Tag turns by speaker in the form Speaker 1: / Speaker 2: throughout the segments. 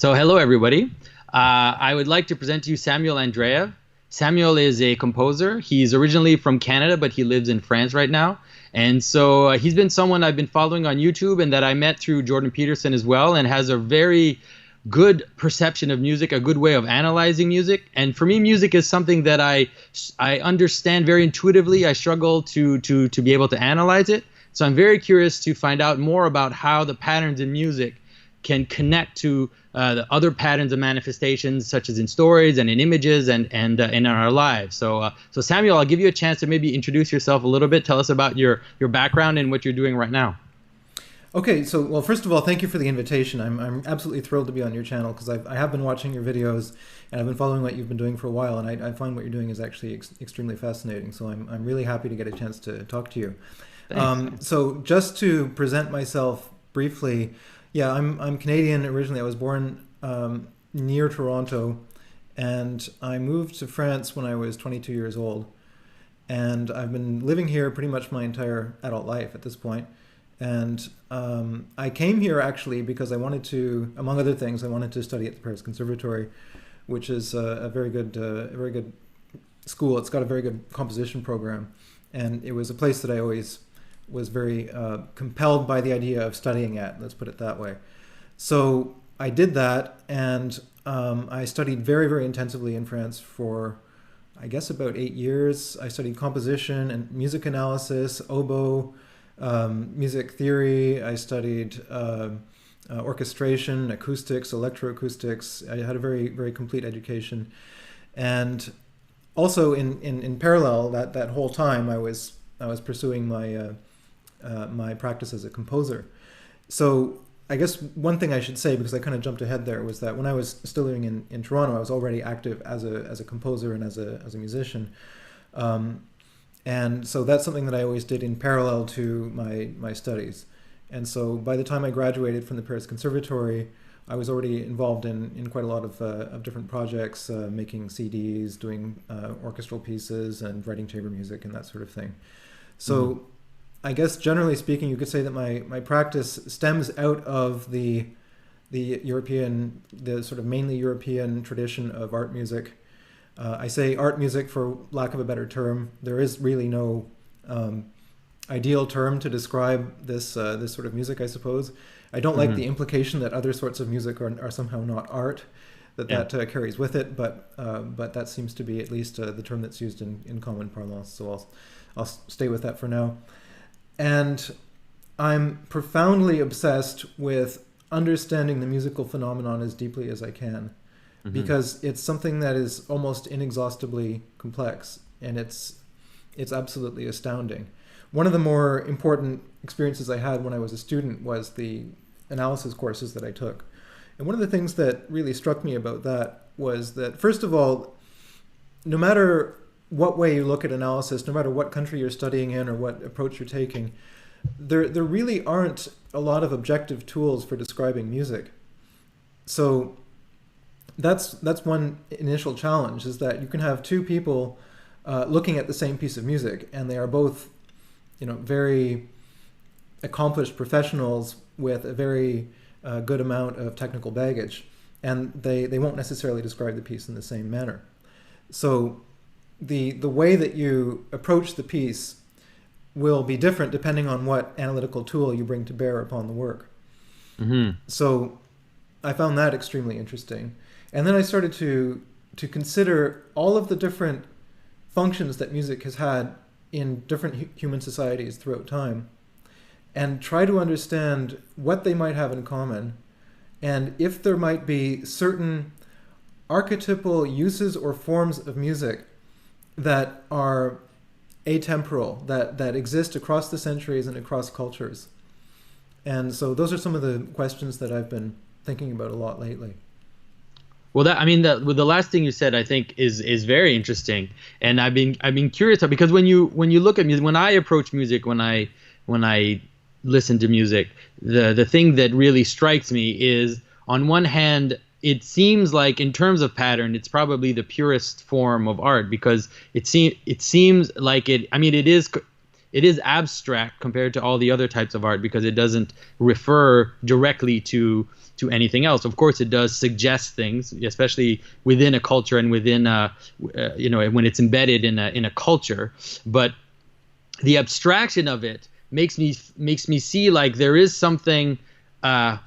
Speaker 1: So hello, everybody. I would like to present to you Samuel Andreyev. Samuel is a composer. He's originally from Canada, but he lives in France right now. And so he's been someone I've been following on YouTube and that I met through Jordan Peterson as well, and has a very good perception of music, a good way of analyzing music. And for me, music is something that I understand very intuitively. I struggle to be able to analyze it. So I'm very curious to find out more about how the patterns in music can connect to the other patterns of manifestations, such as in stories and in images and in our lives. So Samuel, I'll give you a chance to maybe introduce yourself a little bit. Tell us about your background and what you're doing right now.
Speaker 2: Okay, so well, first of all, thank you for the invitation. I'm absolutely thrilled to be on your channel because I have been watching your videos and I've been following what you've been doing for a while, and I find what you're doing is actually extremely fascinating. So I'm really happy to get a chance to talk to you. So just to present myself briefly, yeah, I'm Canadian originally. I was born near Toronto, and I moved to France when I was 22 years old, and I've been living here pretty much my entire adult life at this point. And I came here actually because I wanted to, among other things, I wanted to study at the Paris Conservatory, which is a very good school. It's got a very good composition program, and it was a place that I always was very compelled by the idea of studying at, let's put it that way. So I did that, and I studied very, very intensively in France for, I guess, about 8 years. I studied composition and music analysis, oboe, music theory. I studied orchestration, acoustics, electroacoustics. I had a very, very complete education. And also in parallel, that whole time, I was pursuing my practice as a composer. So I guess one thing I should say, because I kind of jumped ahead there, was that when I was still living in Toronto, I was already active as a composer and as a musician. And so that's something that I always did in parallel to my studies. And so by the time I graduated from the Paris Conservatory, I was already involved in quite a lot of different projects, making CDs, doing orchestral pieces, and writing chamber music and that sort of thing. So I guess generally speaking, you could say that my practice stems out of the sort of mainly European tradition of art music. I say art music for lack of a better term. There is really no ideal term to describe this sort of music, I suppose. I don't like the implication that other sorts of music are somehow not art, that carries with it, but that seems to be at least the term that's used in common parlance, so I'll stay with that for now. And I'm profoundly obsessed with understanding the musical phenomenon as deeply as I can, because it's something that is almost inexhaustibly complex, and it's absolutely astounding. One of the more important experiences I had when I was a student was the analysis courses that I took. And one of the things that really struck me about that was that, first of all, no matter what way you look at analysis, no matter what country you're studying in or what approach you're taking, there really aren't a lot of objective tools for describing music. So that's one initial challenge, is that you can have two people looking at the same piece of music, and they are both, very accomplished professionals with a very good amount of technical baggage, and they won't necessarily describe the piece in the same manner. So the way that you approach the piece will be different depending on what analytical tool you bring to bear upon the work. So I found that extremely interesting. And then I started to consider all of the different functions that music has had in different human societies throughout time, and try to understand what they might have in common, and if there might be certain archetypal uses or forms of music that are atemporal, that exist across the centuries and across cultures. And so those are some of the questions that I've been thinking about a lot lately.
Speaker 1: Well, the last thing you said, I think, is very interesting, and I've been curious because when you look at music, when I approach music, when I listen to music, the thing that really strikes me is, on one hand, it seems like in terms of pattern, it's probably the purest form of art, because it seems like it. I mean, it is it is abstract compared to all the other types of art because it doesn't refer directly to anything else. Of course, it does suggest things, especially within a culture and within when it's embedded in a culture. But the abstraction of it makes me see like there is something. There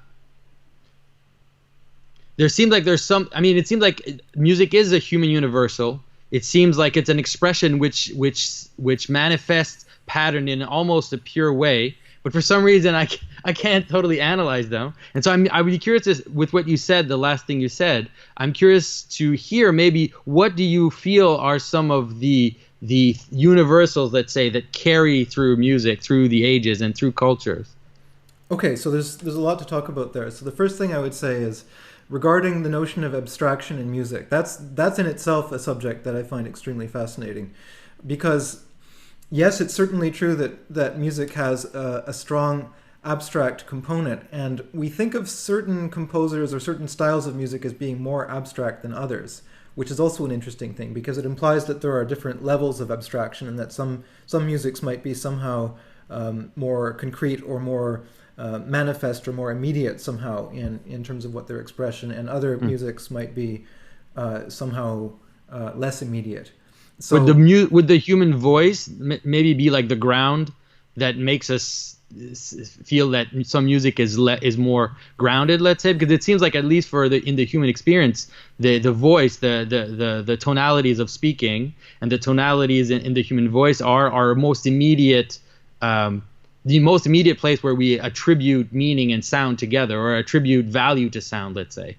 Speaker 1: seems like there's some. I mean, it seems like music is a human universal. It seems like it's an expression which manifests pattern in almost a pure way. But for some reason, I can't totally analyze them. And so I would be curious with what you said, the last thing you said. I'm curious to hear maybe what do you feel are some of the universals, let's say, that carry through music, through the ages and through cultures.
Speaker 2: Okay, so there's a lot to talk about there. So the first thing I would say is regarding the notion of abstraction in music. That's in itself a subject that I find extremely fascinating, because yes, it's certainly true that music has a strong abstract component, and we think of certain composers or certain styles of music as being more abstract than others, which is also an interesting thing because it implies that there are different levels of abstraction and that some musics might be somehow more concrete or more manifest or more immediate somehow in terms of what their expression, and other musics might be somehow less immediate. So
Speaker 1: would the human voice maybe be like the ground that makes us feel that some music is more grounded, let's say? Because it seems like, at least in the human experience, the voice, the tonalities of speaking and the tonalities in the human voice are our most immediate the most immediate place where we attribute meaning and sound together, or attribute value to sound, let's say.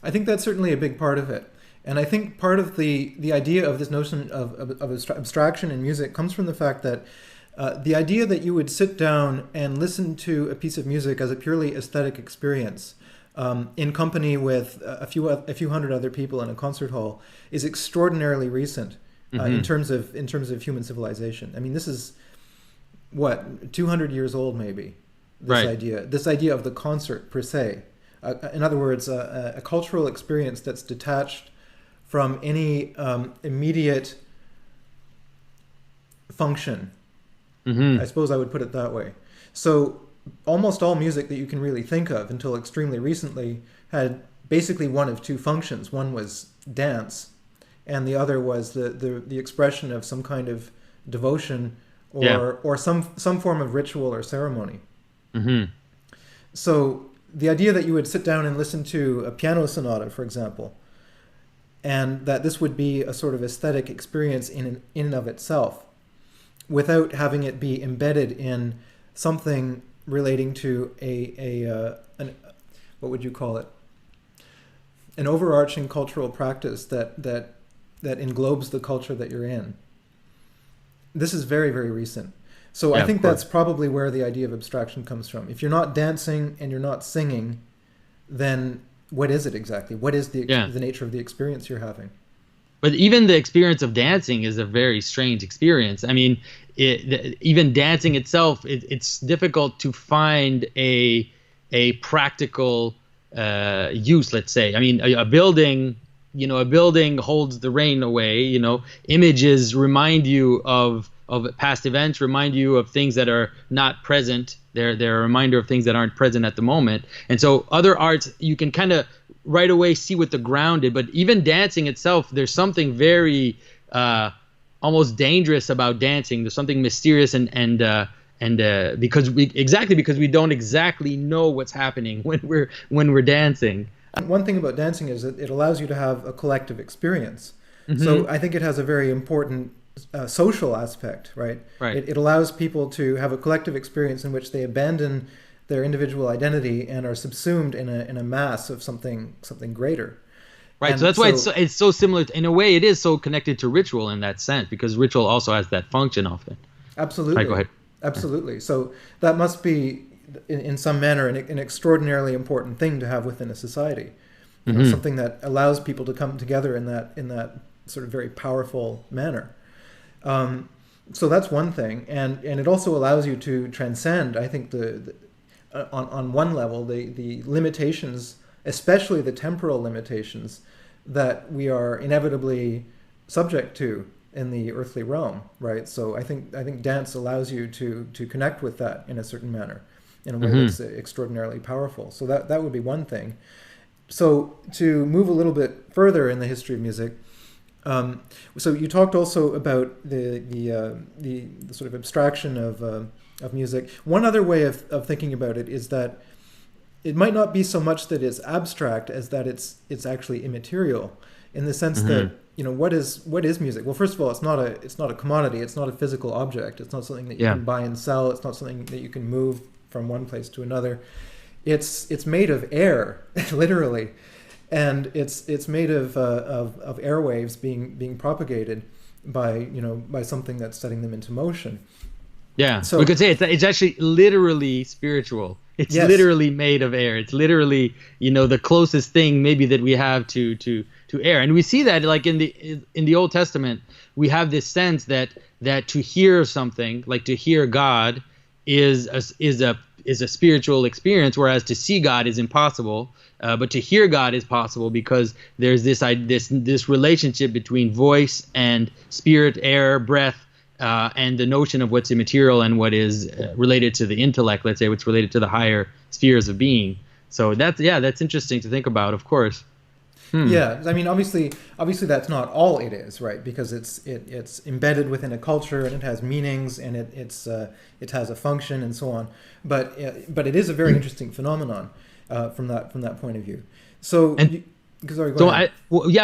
Speaker 2: I think that's certainly a big part of it. And I think part of the idea of this notion of abstraction in music comes from the fact that the idea that you would sit down and listen to a piece of music as a purely aesthetic experience in company with a few hundred other people in a concert hall is extraordinarily recent in terms of human civilization. I mean, this is what, 200 years old maybe, this idea of the concert per se. In other words, a cultural experience that's detached from any immediate function. I suppose I would put it that way. So almost all music that you can really think of until extremely recently had basically one of two functions. One was dance, and the other was the expression of some kind of devotion or some form of ritual or ceremony. So the idea that you would sit down and listen to a piano sonata, for example, and that this would be a sort of aesthetic experience in and of itself, without having it be embedded in something relating to an what would you call it? An overarching cultural practice that englobes the culture that you're in. This is very, very recent. So I think that's probably where the idea of abstraction comes from. If you're not dancing and you're not singing, then what is it exactly? What is the nature of the experience you're having?
Speaker 1: But even the experience of dancing is a very strange experience. I mean, even dancing itself, it's difficult to find a practical use, let's say. I mean, a building holds the rain away. Images remind you of past events, remind you of things that are not present. They're a reminder of things that aren't present at the moment. And so other arts, you can kind of right away see what the grounded. But even dancing itself, there's something very almost dangerous about dancing. There's something mysterious and because we don't exactly know what's happening when we're dancing.
Speaker 2: One thing about dancing is that it allows you to have a collective experience. So I think it has a very important social aspect, right? It allows people to have a collective experience in which they abandon their individual identity and are subsumed in a mass of something greater.
Speaker 1: Right. And so that's why it's so similar. In a way, it is so connected to ritual in that sense, because ritual also has that function often.
Speaker 2: Absolutely.
Speaker 1: Right, go ahead.
Speaker 2: Absolutely. So that must be, in some manner, an extraordinarily important thing to have within a society. Something that allows people to come together in that sort of very powerful manner. So that's one thing, and it also allows you to transcend, I think, on one level, the limitations, especially the temporal limitations that we are inevitably subject to in the earthly realm, right? So I think dance allows you to connect with that in a certain manner, in a way that's extraordinarily powerful. So that would be one thing. So to move a little bit further in the history of music, so you talked also about the sort of abstraction of music. One other way of thinking about it is that it might not be so much that it's abstract as that it's actually immaterial, in the sense that, you know, what is music? Well, first of all, it's not a commodity. It's not a physical object. It's not something that you can buy and sell. It's not something that you can move from one place to another. It's made of air, literally, and it's made of airwaves being propagated by something that's setting them into motion.
Speaker 1: Yeah,
Speaker 2: So
Speaker 1: we could say it's actually literally spiritual. It's literally made of air. It's literally, the closest thing maybe that we have to air. And we see that like in the Old Testament, we have this sense that to hear something, like to hear God, is a spiritual experience, whereas to see God is impossible. But to hear God is possible because there's this relationship between voice and spirit, air, breath, and the notion of what's immaterial and what is related to the intellect, let's say, what's related to the higher spheres of being. So that's interesting to think about, of course.
Speaker 2: Yeah, I mean, obviously that's not all it is, right? Because it's embedded within a culture, and it has meanings, and it has a function, and so on. But it is a very interesting phenomenon from that point of view. So. Sorry, go ahead.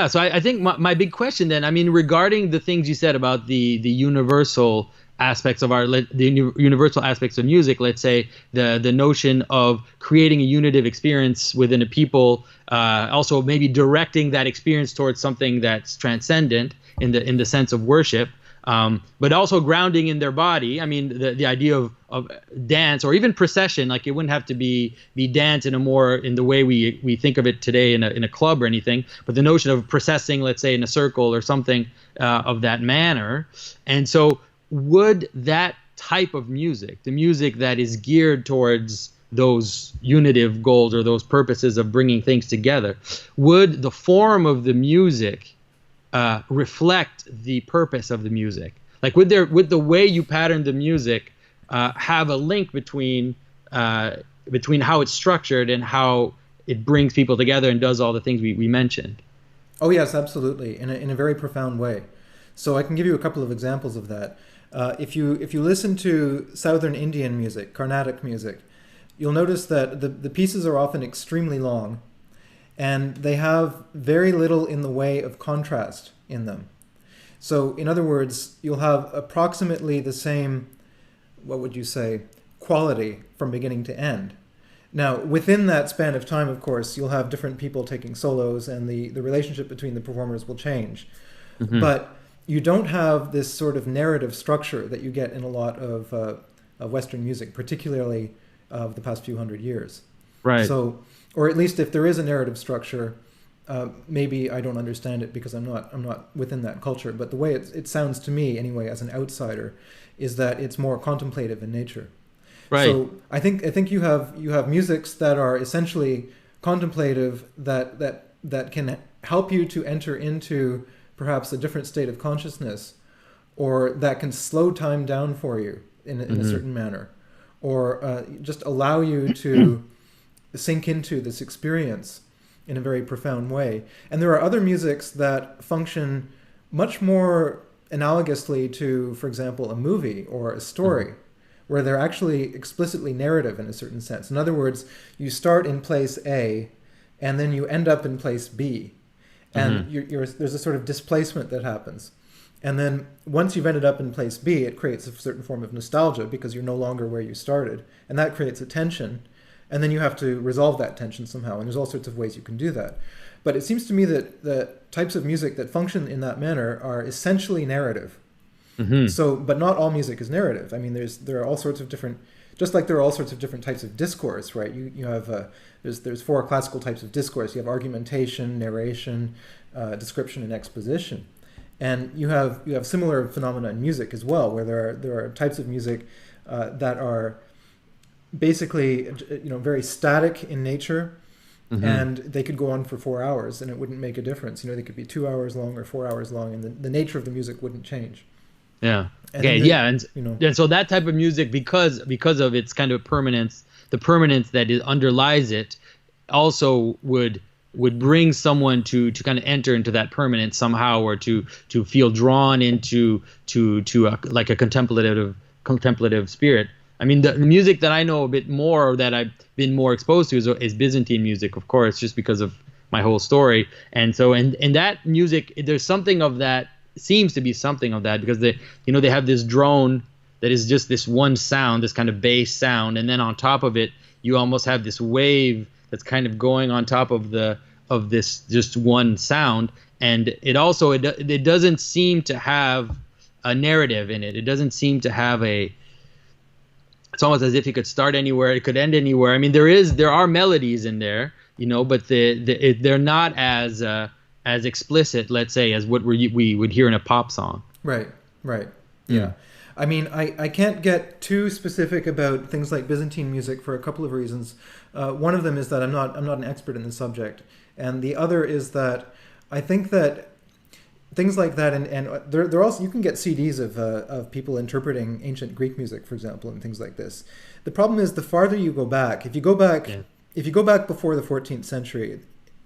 Speaker 1: So I think my big question then, I mean, regarding the things you said about the universal aspects of universal aspects of music, let's say the notion of creating a unitive experience within a people, also maybe directing that experience towards something that's transcendent in the sense of worship. But also grounding in their body. I mean, the idea of dance or even procession, like it wouldn't have to be dance in the way we think of it today in a club or anything, but the notion of processing, let's say, in a circle or something of that manner. And so would that type of music, the music that is geared towards those unitive goals or those purposes of bringing things together, would the form of the music reflect the purpose of the music? Like, would the way you pattern the music have a link between how it's structured and how it brings people together and does all the things we mentioned?
Speaker 2: Oh yes, absolutely, in a very profound way. So I can give you a couple of examples of that. If you listen to Southern Indian music, Carnatic music, you'll notice that the pieces are often extremely long, and they have very little in the way of contrast in them. So in other words, you'll have approximately the same, what would you say, quality from beginning to end. Now, within that span of time, of course, you'll have different people taking solos, and the relationship between the performers will change. Mm-hmm. But you don't have this sort of narrative structure that you get in a lot of Western music, particularly of the past few hundred years.
Speaker 1: Right.
Speaker 2: So, or at least if there is a narrative structure, maybe I don't understand it because I'm not within that culture. But the way it sounds to me, anyway, as an outsider, is that it's more contemplative in nature.
Speaker 1: Right.
Speaker 2: So I think you have musics that are essentially contemplative, that can help you to enter into perhaps a different state of consciousness, or that can slow time down for you in a certain manner, or just allow you to sink into this experience in a very profound way. And there are other musics that function much more analogously to, for example, a movie or a story, where they're actually explicitly narrative in a certain sense. In other words, you start in place A, and then you end up in place B. And there's a sort of displacement that happens. And then once you've ended up in place B, it creates a certain form of nostalgia because you're no longer where you started. And that creates a tension. And then you have to resolve that tension somehow. And there's all sorts of ways you can do that. But it seems to me that the types of music that function in that manner are essentially narrative. Mm-hmm. So, but not all music is narrative. I mean, there are all sorts of different, just like there are all sorts of different types of discourse, right? You have there's four classical types of discourse. You have argumentation, narration, description, and exposition. And you have similar phenomena in music as well, where there are types of music that are basically very static in nature, and they could go on for 4 hours, and it wouldn't make a difference. You know, they could be 2 hours long or 4 hours long, and the nature of the music wouldn't change.
Speaker 1: Yeah.
Speaker 2: And
Speaker 1: Okay. Yeah. And
Speaker 2: you know,
Speaker 1: and so that type of music, because of its kind of permanence, the permanence that underlies it, also would bring someone to kind of enter into that permanence somehow, or to feel drawn into like a contemplative spirit. I mean, the music that I know a bit more, or that I've been more exposed to, is Byzantine music, of course, just because of my whole story. And so, and that music, there's something of that, seems to be something of that, because they have this drone that is just this one sound, this kind of bass sound, and then on top of it, you almost have this wave that's kind of going on top of this just one sound. And it also, it doesn't seem to have a narrative in it. It doesn't seem to have it's almost as if it could start anywhere, it could end anywhere. I mean, there are melodies in there, but they're not as explicit, let's say, as what we would hear in a pop song.
Speaker 2: Right. Yeah. I mean, I can't get too specific about things like Byzantine music for a couple of reasons. One of them is that I'm not an expert in the subject, and the other is that I think that things like that, and there also, you can get CDs of people interpreting ancient Greek music, for example, and things like this. The problem is, the farther you go back, if you go back before the 14th century,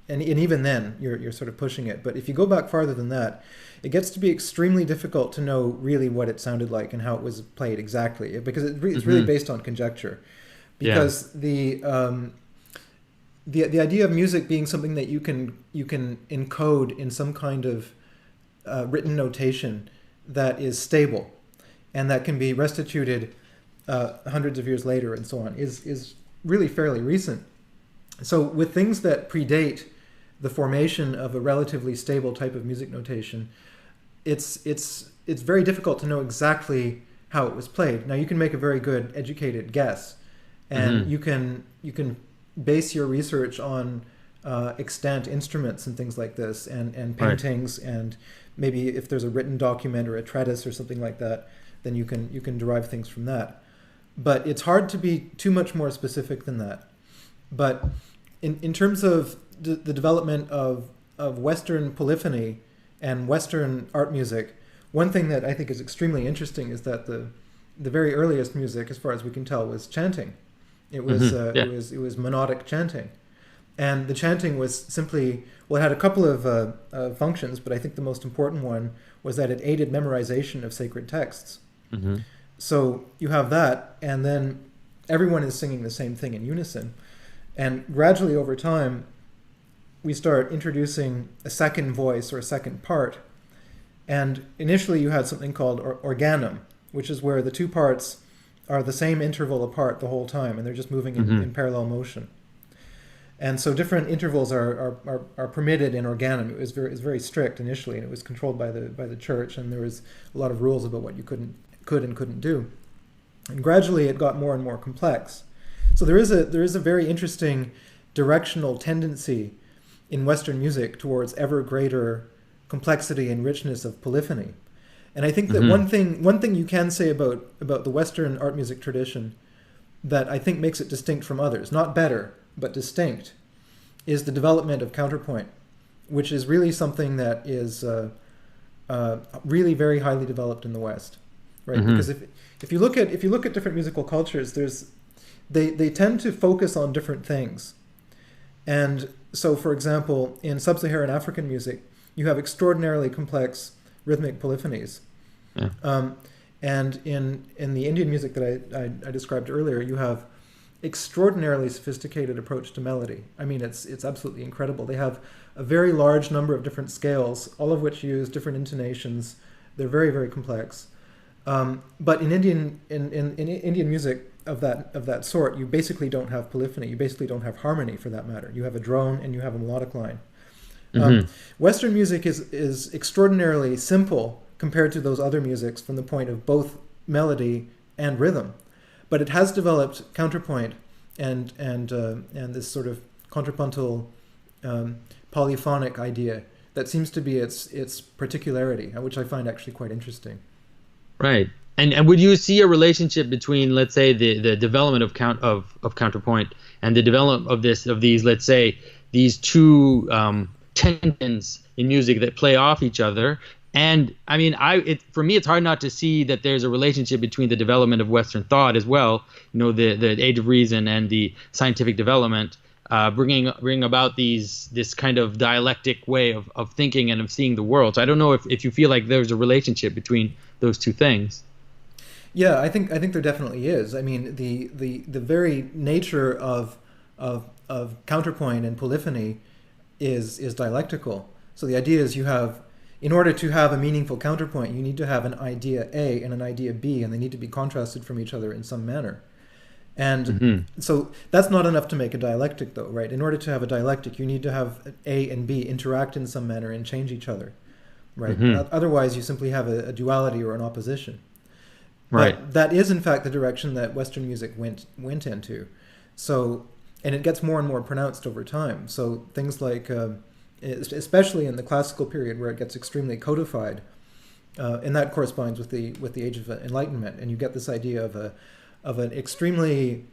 Speaker 2: and even then you're sort of pushing it, but if you go back farther than that, it gets to be extremely difficult to know really what it sounded like and how it was played exactly, because it's really based on conjecture. Because the idea of music being something that you can encode in some kind of written notation that is stable and that can be restituted hundreds of years later and so on is really fairly recent. So with things that predate the formation of a relatively stable type of music notation, it's very difficult to know exactly how it was played. Now, you can make a very good educated guess, and you can base your research on extant instruments and things like this, and paintings, and maybe if there's a written document or a treatise or something like that, then you can derive things from that. But it's hard to be too much more specific than that. But in terms of the development of Western polyphony and Western art music, one thing that I think is extremely interesting is that the very earliest music, as far as we can tell, was chanting. It was it was monodic chanting, and the chanting was simply, well, it had a couple of functions, but I think the most important one was that it aided memorization of sacred texts. So you have that, and then everyone is singing the same thing in unison. And gradually over time, we start introducing a second voice or a second part. And initially you had something called organum, which is where the two parts are the same interval apart the whole time, and they're just moving in parallel motion. And so different intervals are permitted in organum. It was very strict initially, and it was controlled by the church, and there was a lot of rules about what you could and couldn't do. And gradually it got more and more complex. So there is a very interesting directional tendency in Western music towards ever greater complexity and richness of polyphony. And I think that one thing you can say about the Western art music tradition that I think makes it distinct from others, not better, but distinct, is the development of counterpoint, which is really something that is really very highly developed in the West, right? Because if you look at different musical cultures, they tend to focus on different things. And so, for example, in sub-Saharan African music, you have extraordinarily complex rhythmic polyphonies. And in the Indian music that I described earlier, you have extraordinarily sophisticated approach to melody. I mean, it's absolutely incredible. They have a very large number of different scales, all of which use different intonations. They're very, very complex. But in Indian music of that sort, you basically don't have polyphony. You basically don't have harmony, for that matter. You have a drone and you have a melodic line. Western music is extraordinarily simple compared to those other musics from the point of both melody and rhythm, but it has developed counterpoint and this sort of contrapuntal polyphonic idea that seems to be its particularity, which I find actually quite interesting.
Speaker 1: Right. And would you see a relationship between, let's say, the development of counterpoint and the development of these, let's say, these two tensions in music that play off each other. And I mean, for me, it's hard not to see that there's a relationship between the development of Western thought as well, the Age of Reason and the scientific development, bringing about this kind of dialectic way of thinking and of seeing the world. So I don't know if you feel like there's a relationship between those two things.
Speaker 2: Yeah, I think there definitely is. I mean, the very nature of counterpoint and polyphony is dialectical. So the idea is in order to have a meaningful counterpoint, you need to have an idea A and an idea B, and they need to be contrasted from each other in some manner. And so that's not enough to make a dialectic, though, right? In order to have a dialectic, you need to have A and B interact in some manner and change each other, right? Otherwise, you simply have a duality or an opposition.
Speaker 1: Right.
Speaker 2: But that is, in fact, the direction that Western music went into. So, and it gets more and more pronounced over time. So things like, especially in the classical period where it gets extremely codified, and that corresponds with the Age of Enlightenment, and you get this idea of an extremely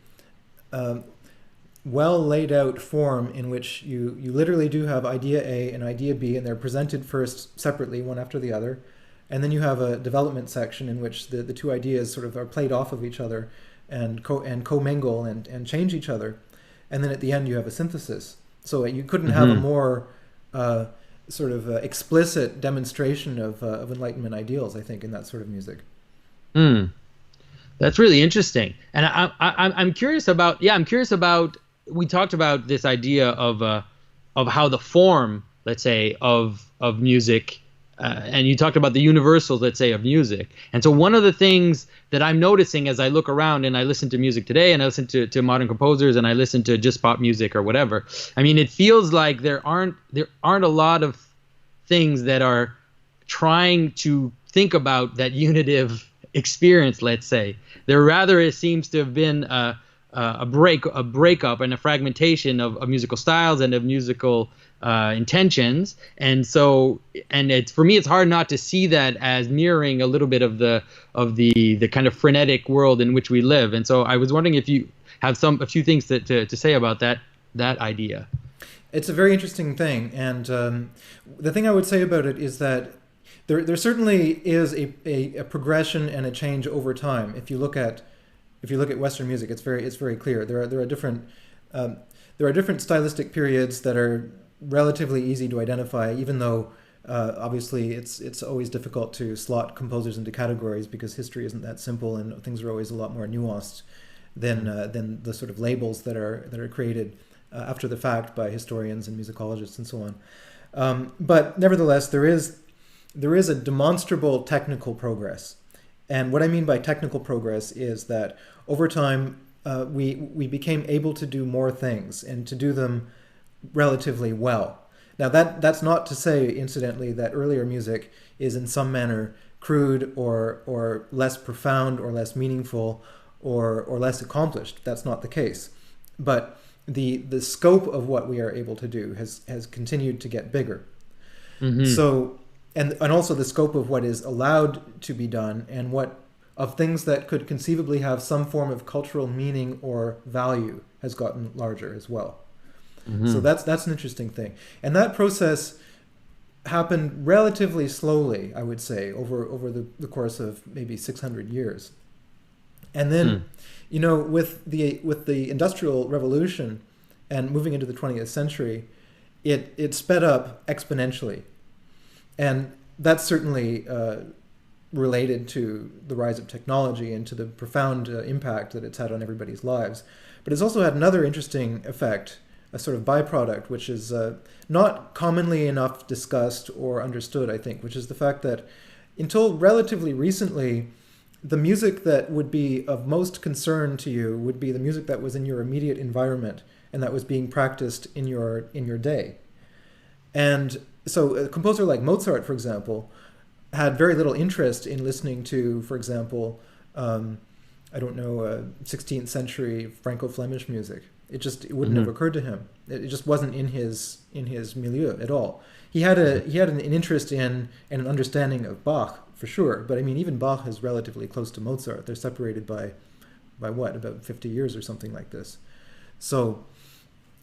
Speaker 2: well laid out form in which you literally do have idea A and idea B, and they're presented first separately, one after the other. And then you have a development section in which the two ideas sort of are played off of each other and commingle and change each other. And then at the end you have a synthesis. So you couldn't have a more explicit demonstration of Enlightenment ideals, I think, in that sort of music.
Speaker 1: That's really interesting. And I'm curious about, we talked about this idea of how the form, let's say, of music, and you talked about the universals, let's say, of music. And so one of the things that I'm noticing as I look around and I listen to music today, and I listen to modern composers, and I listen to just pop music or whatever, I mean, it feels like there aren't a lot of things that are trying to think about that unitive experience, let's say. It seems to have been a breakup and a fragmentation of musical styles and of musical intentions, and for me it's hard not to see that as mirroring a little bit of the kind of frenetic world in which we live. And so I was wondering if you have a few things to say about that idea.
Speaker 2: It's a very interesting thing, and the thing I would say about it is that there certainly is a progression and a change over time. If you look at Western music, it's very clear. There are different stylistic periods that are relatively easy to identify, even though obviously it's always difficult to slot composers into categories because history isn't that simple and things are always a lot more nuanced than the sort of labels that are created after the fact by historians and musicologists and so on. But nevertheless, there is a demonstrable technical progress. And what I mean by technical progress is that over time we became able to do more things and to do them relatively well. Now that's not to say, incidentally, that earlier music is in some manner crude or less profound or less meaningful or less accomplished. That's not the case. But the scope of what we are able to do has continued to get bigger. So and also the scope of what is allowed to be done and what of things that could conceivably have some form of cultural meaning or value has gotten larger as well. So that's an interesting thing. And that process happened relatively slowly, I would say, over the course of maybe 600 years. And then, with the Industrial Revolution and moving into the 20th century, it sped up exponentially. And that's certainly related to the rise of technology and to the profound impact that it's had on everybody's lives. But it's also had another interesting effect, a sort of byproduct, which is not commonly enough discussed or understood, I think, which is the fact that until relatively recently, the music that would be of most concern to you would be the music that was in your immediate environment and that was being practiced in your day. And so a composer like Mozart, for example, had very little interest in listening to, for example, 16th century Franco-Flemish music. It wouldn't have occurred to him. It just wasn't in his milieu at all. He had an interest in and an understanding of Bach, for sure. But I mean, even Bach is relatively close to Mozart. They're separated by what, about 50 years or something like this. So,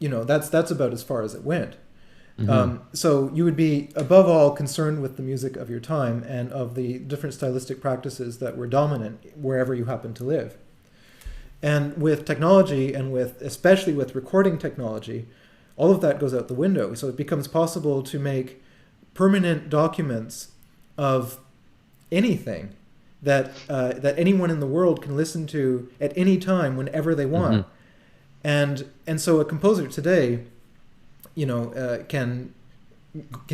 Speaker 2: that's about as far as it went.
Speaker 1: Hmm.
Speaker 2: So you would be above all concerned with the music of your time and of the different stylistic practices that were dominant wherever you happen to live. And with technology, and especially with recording technology, all of that goes out the window. So it becomes possible to make permanent documents of anything that anyone in the world can listen to at any time, whenever they want.
Speaker 1: Hmm.
Speaker 2: And so a composer today, can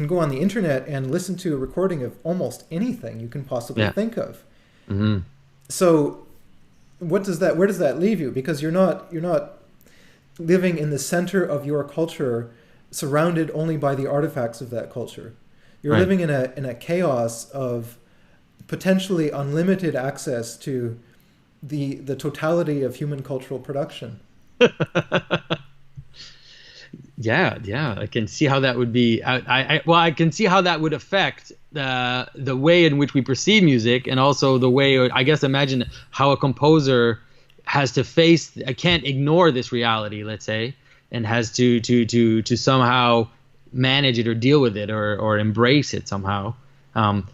Speaker 2: go on the internet and listen to a recording of almost anything you can possibly
Speaker 1: Yeah.
Speaker 2: think of.
Speaker 1: Hmm.
Speaker 2: So where does that leave you? Because you're not living in the center of your culture, surrounded only by the artifacts of that culture. You're
Speaker 1: Right.
Speaker 2: living in a chaos of potentially unlimited access to the totality of human cultural production.
Speaker 1: Yeah, yeah, I can see how that would be. Well, I can see how that would affect the way in which we perceive music, and also the way, I guess, imagine how a composer has to face. I can't ignore this reality, let's say, and has to somehow manage it or deal with it or embrace it somehow.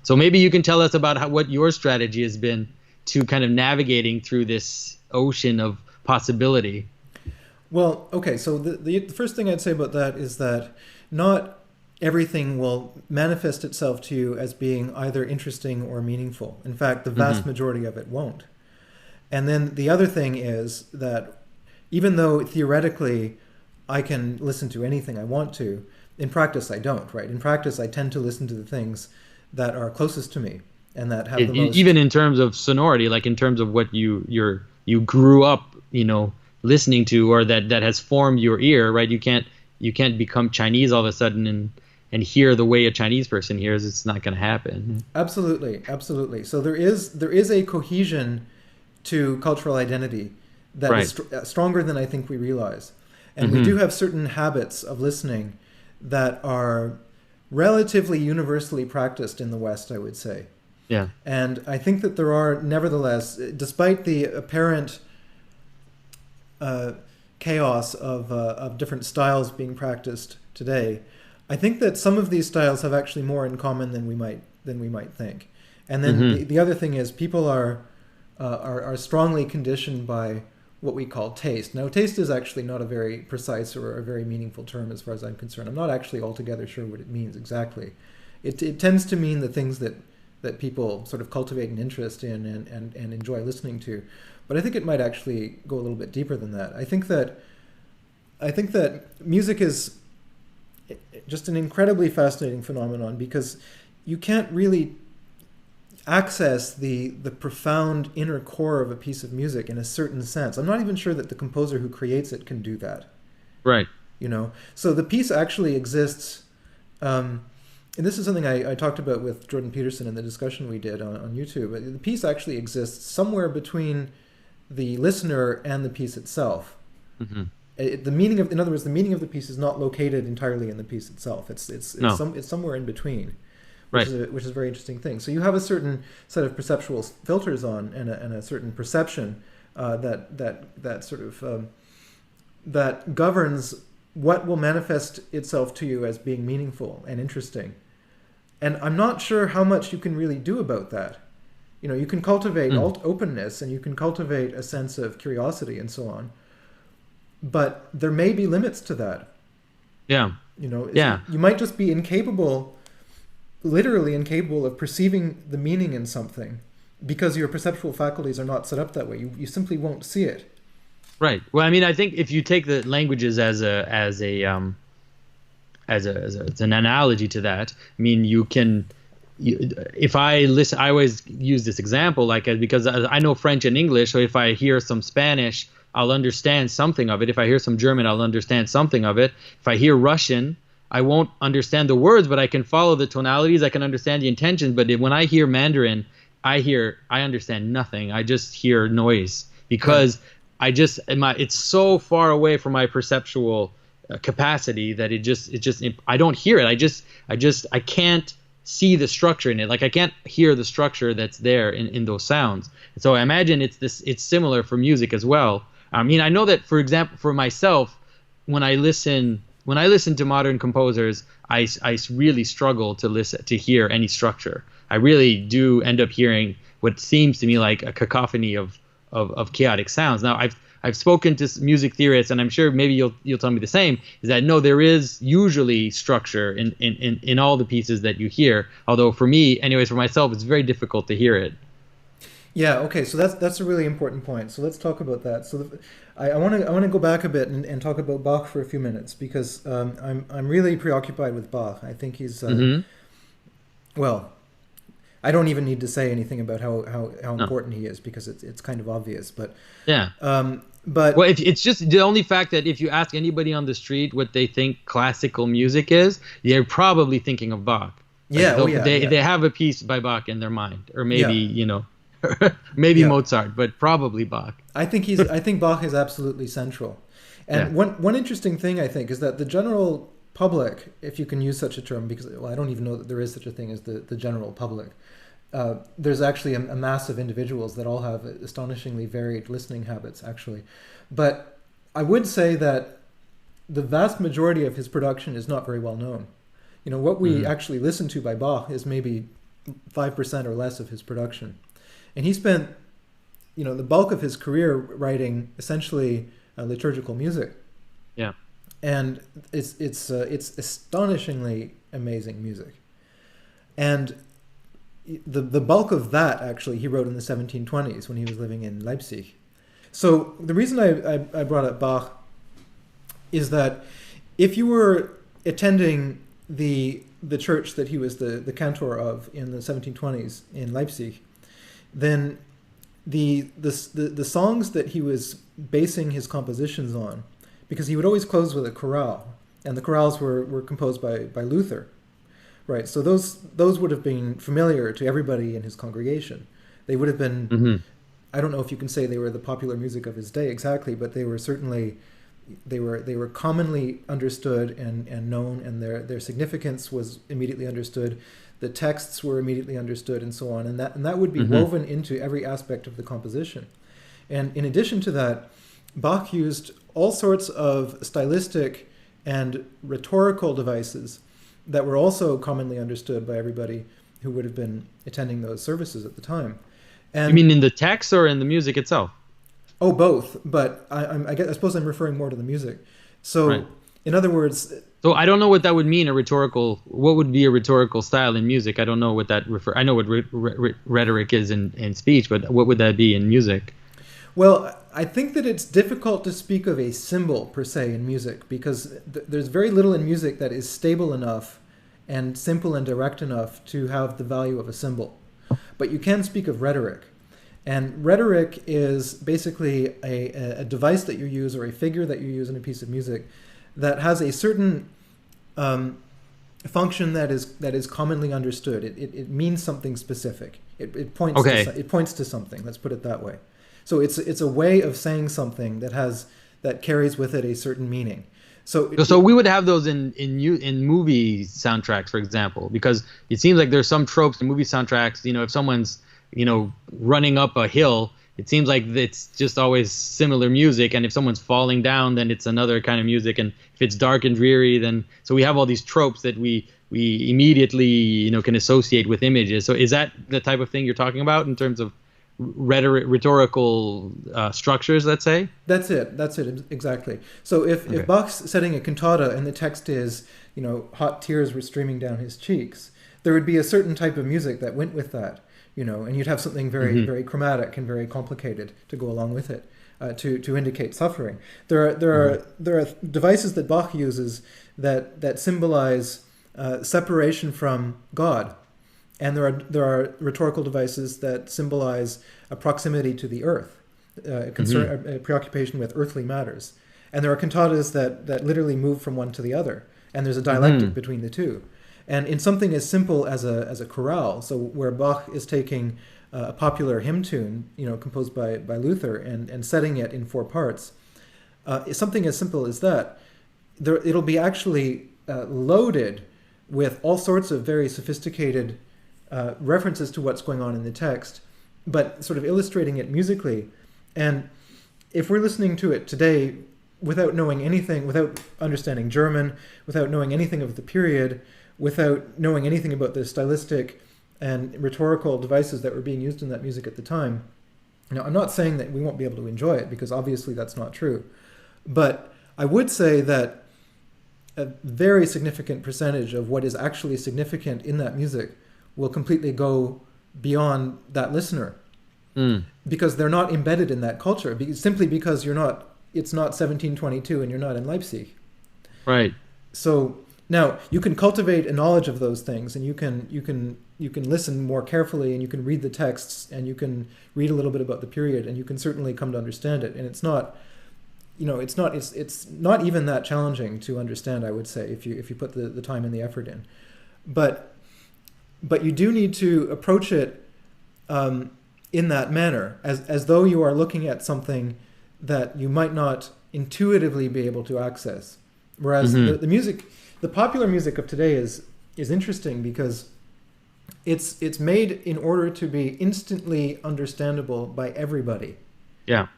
Speaker 1: So maybe you can tell us about what your strategy has been to kind of navigating through this ocean of possibility.
Speaker 2: Well, okay, so the first thing I'd say about that is that not everything will manifest itself to you as being either interesting or meaningful. In fact, the vast
Speaker 1: Hmm.
Speaker 2: majority of it won't. And then the other thing is that even though theoretically I can listen to anything I want to, in practice I don't, right? In practice I tend to listen to the things that are closest to me and that have the most.
Speaker 1: Even in terms of sonority, like in terms of what you grew up, listening to, or that has formed your ear, right? You can't become Chinese all of a sudden and hear the way a Chinese person hears. It's not going to happen.
Speaker 2: Absolutely, absolutely. So there is a cohesion to cultural identity that is
Speaker 1: Right.
Speaker 2: stronger than I think we realize, and we do
Speaker 1: Hmm.
Speaker 2: have certain habits of listening that are relatively universally practiced in the West, I would say.
Speaker 1: Yeah.
Speaker 2: And I think that there are, nevertheless, despite the apparent uh, chaos of different styles being practiced today, I think that some of these styles have actually more in common than we might think. And then
Speaker 1: Hmm.
Speaker 2: the other thing is people are strongly conditioned by what we call taste. Now, taste is actually not a very precise or a very meaningful term as far as I'm concerned. I'm not actually altogether sure what it means exactly. It tends to mean the things that people sort of cultivate an interest in and enjoy listening to. But I think it might actually go a little bit deeper than that. I think that music is just an incredibly fascinating phenomenon because you can't really access the profound inner core of a piece of music in a certain sense. I'm not even sure that the composer who creates it can do that.
Speaker 1: Right.
Speaker 2: So the piece actually exists, and this is something I talked about with Jordan Peterson in the discussion we did on YouTube. The piece actually exists somewhere between the listener and the piece itself.
Speaker 1: Hmm.
Speaker 2: In other words, the meaning of the piece is not located entirely in the piece itself.
Speaker 1: No.
Speaker 2: It's somewhere in between,
Speaker 1: Right.
Speaker 2: which is a very interesting thing. So you have a certain set of perceptual filters on, and a certain perception that sort of that governs what will manifest itself to you as being meaningful and interesting. And I'm not sure how much you can really do about that. You can cultivate
Speaker 1: Mm.
Speaker 2: openness, and you can cultivate a sense of curiosity and so on. But there may be limits to that.
Speaker 1: Yeah. Yeah.
Speaker 2: You might just be literally incapable of perceiving the meaning in something because your perceptual faculties are not set up that way. You simply won't see it.
Speaker 1: Right. Well, I mean, I think if you take the languages as an analogy to that, I mean, if I listen, I always use this example, like, because I know French and English, so if I hear some Spanish, I'll understand something of it. If I hear some German, I'll understand something of it. If I hear Russian, I won't understand the words, but I can follow the tonalities. I can understand the intentions. But when I hear Mandarin, I understand nothing. I just hear noise
Speaker 2: Right.
Speaker 1: because it's so far away from my perceptual capacity that I don't hear it. I can't see the structure in it. Like, I can't hear the structure that's there in those sounds. So I imagine it's similar for music as well. I mean, I know that, for example, for myself, when I listen to modern composers, I really struggle to listen to hear any structure. I really do end up hearing what seems to me like a cacophony of chaotic sounds. Now I've spoken to music theorists, and I'm sure maybe you'll tell me the same. Is that no, there is usually structure in all the pieces that you hear. Although for me, anyways, for myself, it's very difficult to hear it.
Speaker 2: Yeah, okay, so that's a really important point. So let's talk about that. So I want to go back a bit and talk about Bach for a few minutes because I'm really preoccupied with Bach. I think he's
Speaker 1: Hmm.
Speaker 2: well, I don't even need to say anything about how
Speaker 1: No.
Speaker 2: important he is because it's kind of obvious.
Speaker 1: Yeah.
Speaker 2: But
Speaker 1: Well, if it's just the only fact that if you ask anybody on the street what they think classical music is, they're probably thinking of Bach. Like
Speaker 2: yeah, oh yeah,
Speaker 1: they
Speaker 2: yeah,
Speaker 1: they have a piece by Bach in their mind, or maybe
Speaker 2: yeah,
Speaker 1: maybe
Speaker 2: yeah.
Speaker 1: Mozart, but probably Bach.
Speaker 2: I think Bach is absolutely central.
Speaker 1: Yeah.
Speaker 2: And one interesting thing I think is that the general public, if you can use such a term, because well, I don't even know that there is such a thing as the general public. There's actually a mass of individuals that all have astonishingly varied listening habits, actually. But I would say that the vast majority of his production is not very well known. You know, what we
Speaker 1: Hmm.
Speaker 2: actually listen to by Bach is maybe 5% or less of his production. And he spent, you know, the bulk of his career writing essentially liturgical music.
Speaker 1: Yeah.
Speaker 2: And it's astonishingly amazing music. And the bulk of that actually he wrote in the 1720s when he was living in Leipzig. So the reason I brought up Bach is that if you were attending the church that he was the cantor of in the 1720s in Leipzig, then the songs that he was basing his compositions on, because he would always close with a chorale, and the chorales were composed by Luther, right? So those would have been familiar to everybody in his congregation. They would have been,
Speaker 1: Hmm.
Speaker 2: I don't know if you can say they were the popular music of his day exactly, but they were certainly they were commonly understood and known, and their significance was immediately understood. The texts were immediately understood, and so on, and that would be
Speaker 1: Hmm.
Speaker 2: woven into every aspect of the composition. And in addition to that, Bach used all sorts of stylistic and rhetorical devices that were also commonly understood by everybody who would have been attending those services at the time.
Speaker 1: You
Speaker 2: And
Speaker 1: mean in the text or in the music itself?
Speaker 2: oh, both, but I suppose I'm referring more to the music.
Speaker 1: Right.
Speaker 2: So, in other words,
Speaker 1: So I don't know what that would mean. What would be a rhetorical style in music? I don't know what that refer. I know what rhetoric is in speech, but what would that be in music?
Speaker 2: well, I think that it's difficult to speak of a symbol per se in music because there's very little in music that is stable enough and simple and direct enough to have the value of a symbol. But you can speak of rhetoric. And rhetoric is basically a device that you use or a figure that you use in a piece of music that has a certain function that is commonly understood. It means something specific. It points
Speaker 1: Okay.
Speaker 2: it points to something. Let's put it that way. So it's a way of saying something that carries with it a certain meaning. So
Speaker 1: So we would have those in movie soundtracks, for example, because it seems like there's some tropes in movie soundtracks. If someone's running up a hill, it seems like it's just always similar music, and if someone's falling down, then it's another kind of music, and if it's dark and dreary, then so we have all these tropes that we immediately can associate with images. So is that the type of thing you're talking about in terms of rhetorical structures, let's say?
Speaker 2: That's it. That's it exactly. So
Speaker 1: Okay.
Speaker 2: if Bach's setting a cantata and the text is, hot tears were streaming down his cheeks, there would be a certain type of music that went with that, and you'd have something very,
Speaker 1: Hmm.
Speaker 2: very chromatic and very complicated to go along with it, to indicate suffering. There are devices that Bach uses that symbolize separation from God. And there are rhetorical devices that symbolize a proximity to the earth, a preoccupation with earthly matters. And there are cantatas that literally move from one to the other, and there's a dialectic between the two. And in something as simple as a chorale, so where Bach is taking a popular hymn tune, composed by Luther, and setting it in 4 parts, something as simple as that, it'll be actually loaded with all sorts of very sophisticated references to what's going on in the text, but sort of illustrating it musically. And if we're listening to it today, without knowing anything, without understanding German, without knowing anything of the period, without knowing anything about the stylistic and rhetorical devices that were being used in that music at the time. Now, I'm not saying that we won't be able to enjoy it, because obviously that's not true. But I would say that a very significant percentage of what is actually significant in that music will completely go beyond that listener. Because they're not embedded in that culture, simply because it's not 1722 and you're not in Leipzig.
Speaker 1: Right.
Speaker 2: So now you can cultivate a knowledge of those things, and you can listen more carefully, and you can read the texts, and you can read a little bit about the period, and you can certainly come to understand it. And it's not even that challenging to understand, I would say, if you put the time and the effort in. But you do need to approach it in that manner, as though you are looking at something that you might not intuitively be able to access. Whereas the popular music of today is interesting because it's made in order to be instantly understandable by everybody.
Speaker 1: Yeah.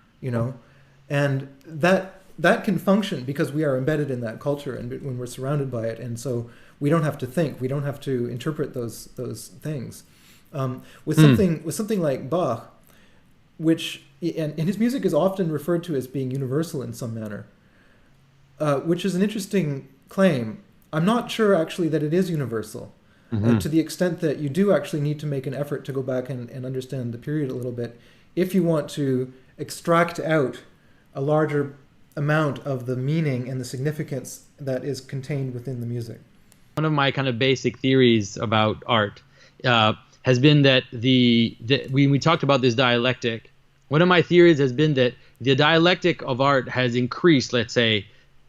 Speaker 2: And that can function because we are embedded in that culture, and when we're surrounded by it, and so we don't have to think, we don't have to interpret those things. With something like Bach, which and his music is often referred to as being universal in some manner, which is an interesting claim. I'm not sure actually that it is universal, to the extent that you do actually need to make an effort to go back and understand the period a little bit if you want to extract out a larger amount of the meaning and the significance that is contained within the music.
Speaker 1: One of my kind of basic theories about art has been that when we talked about this dialectic, one of my theories has been that the dialectic of art has increased, let's say,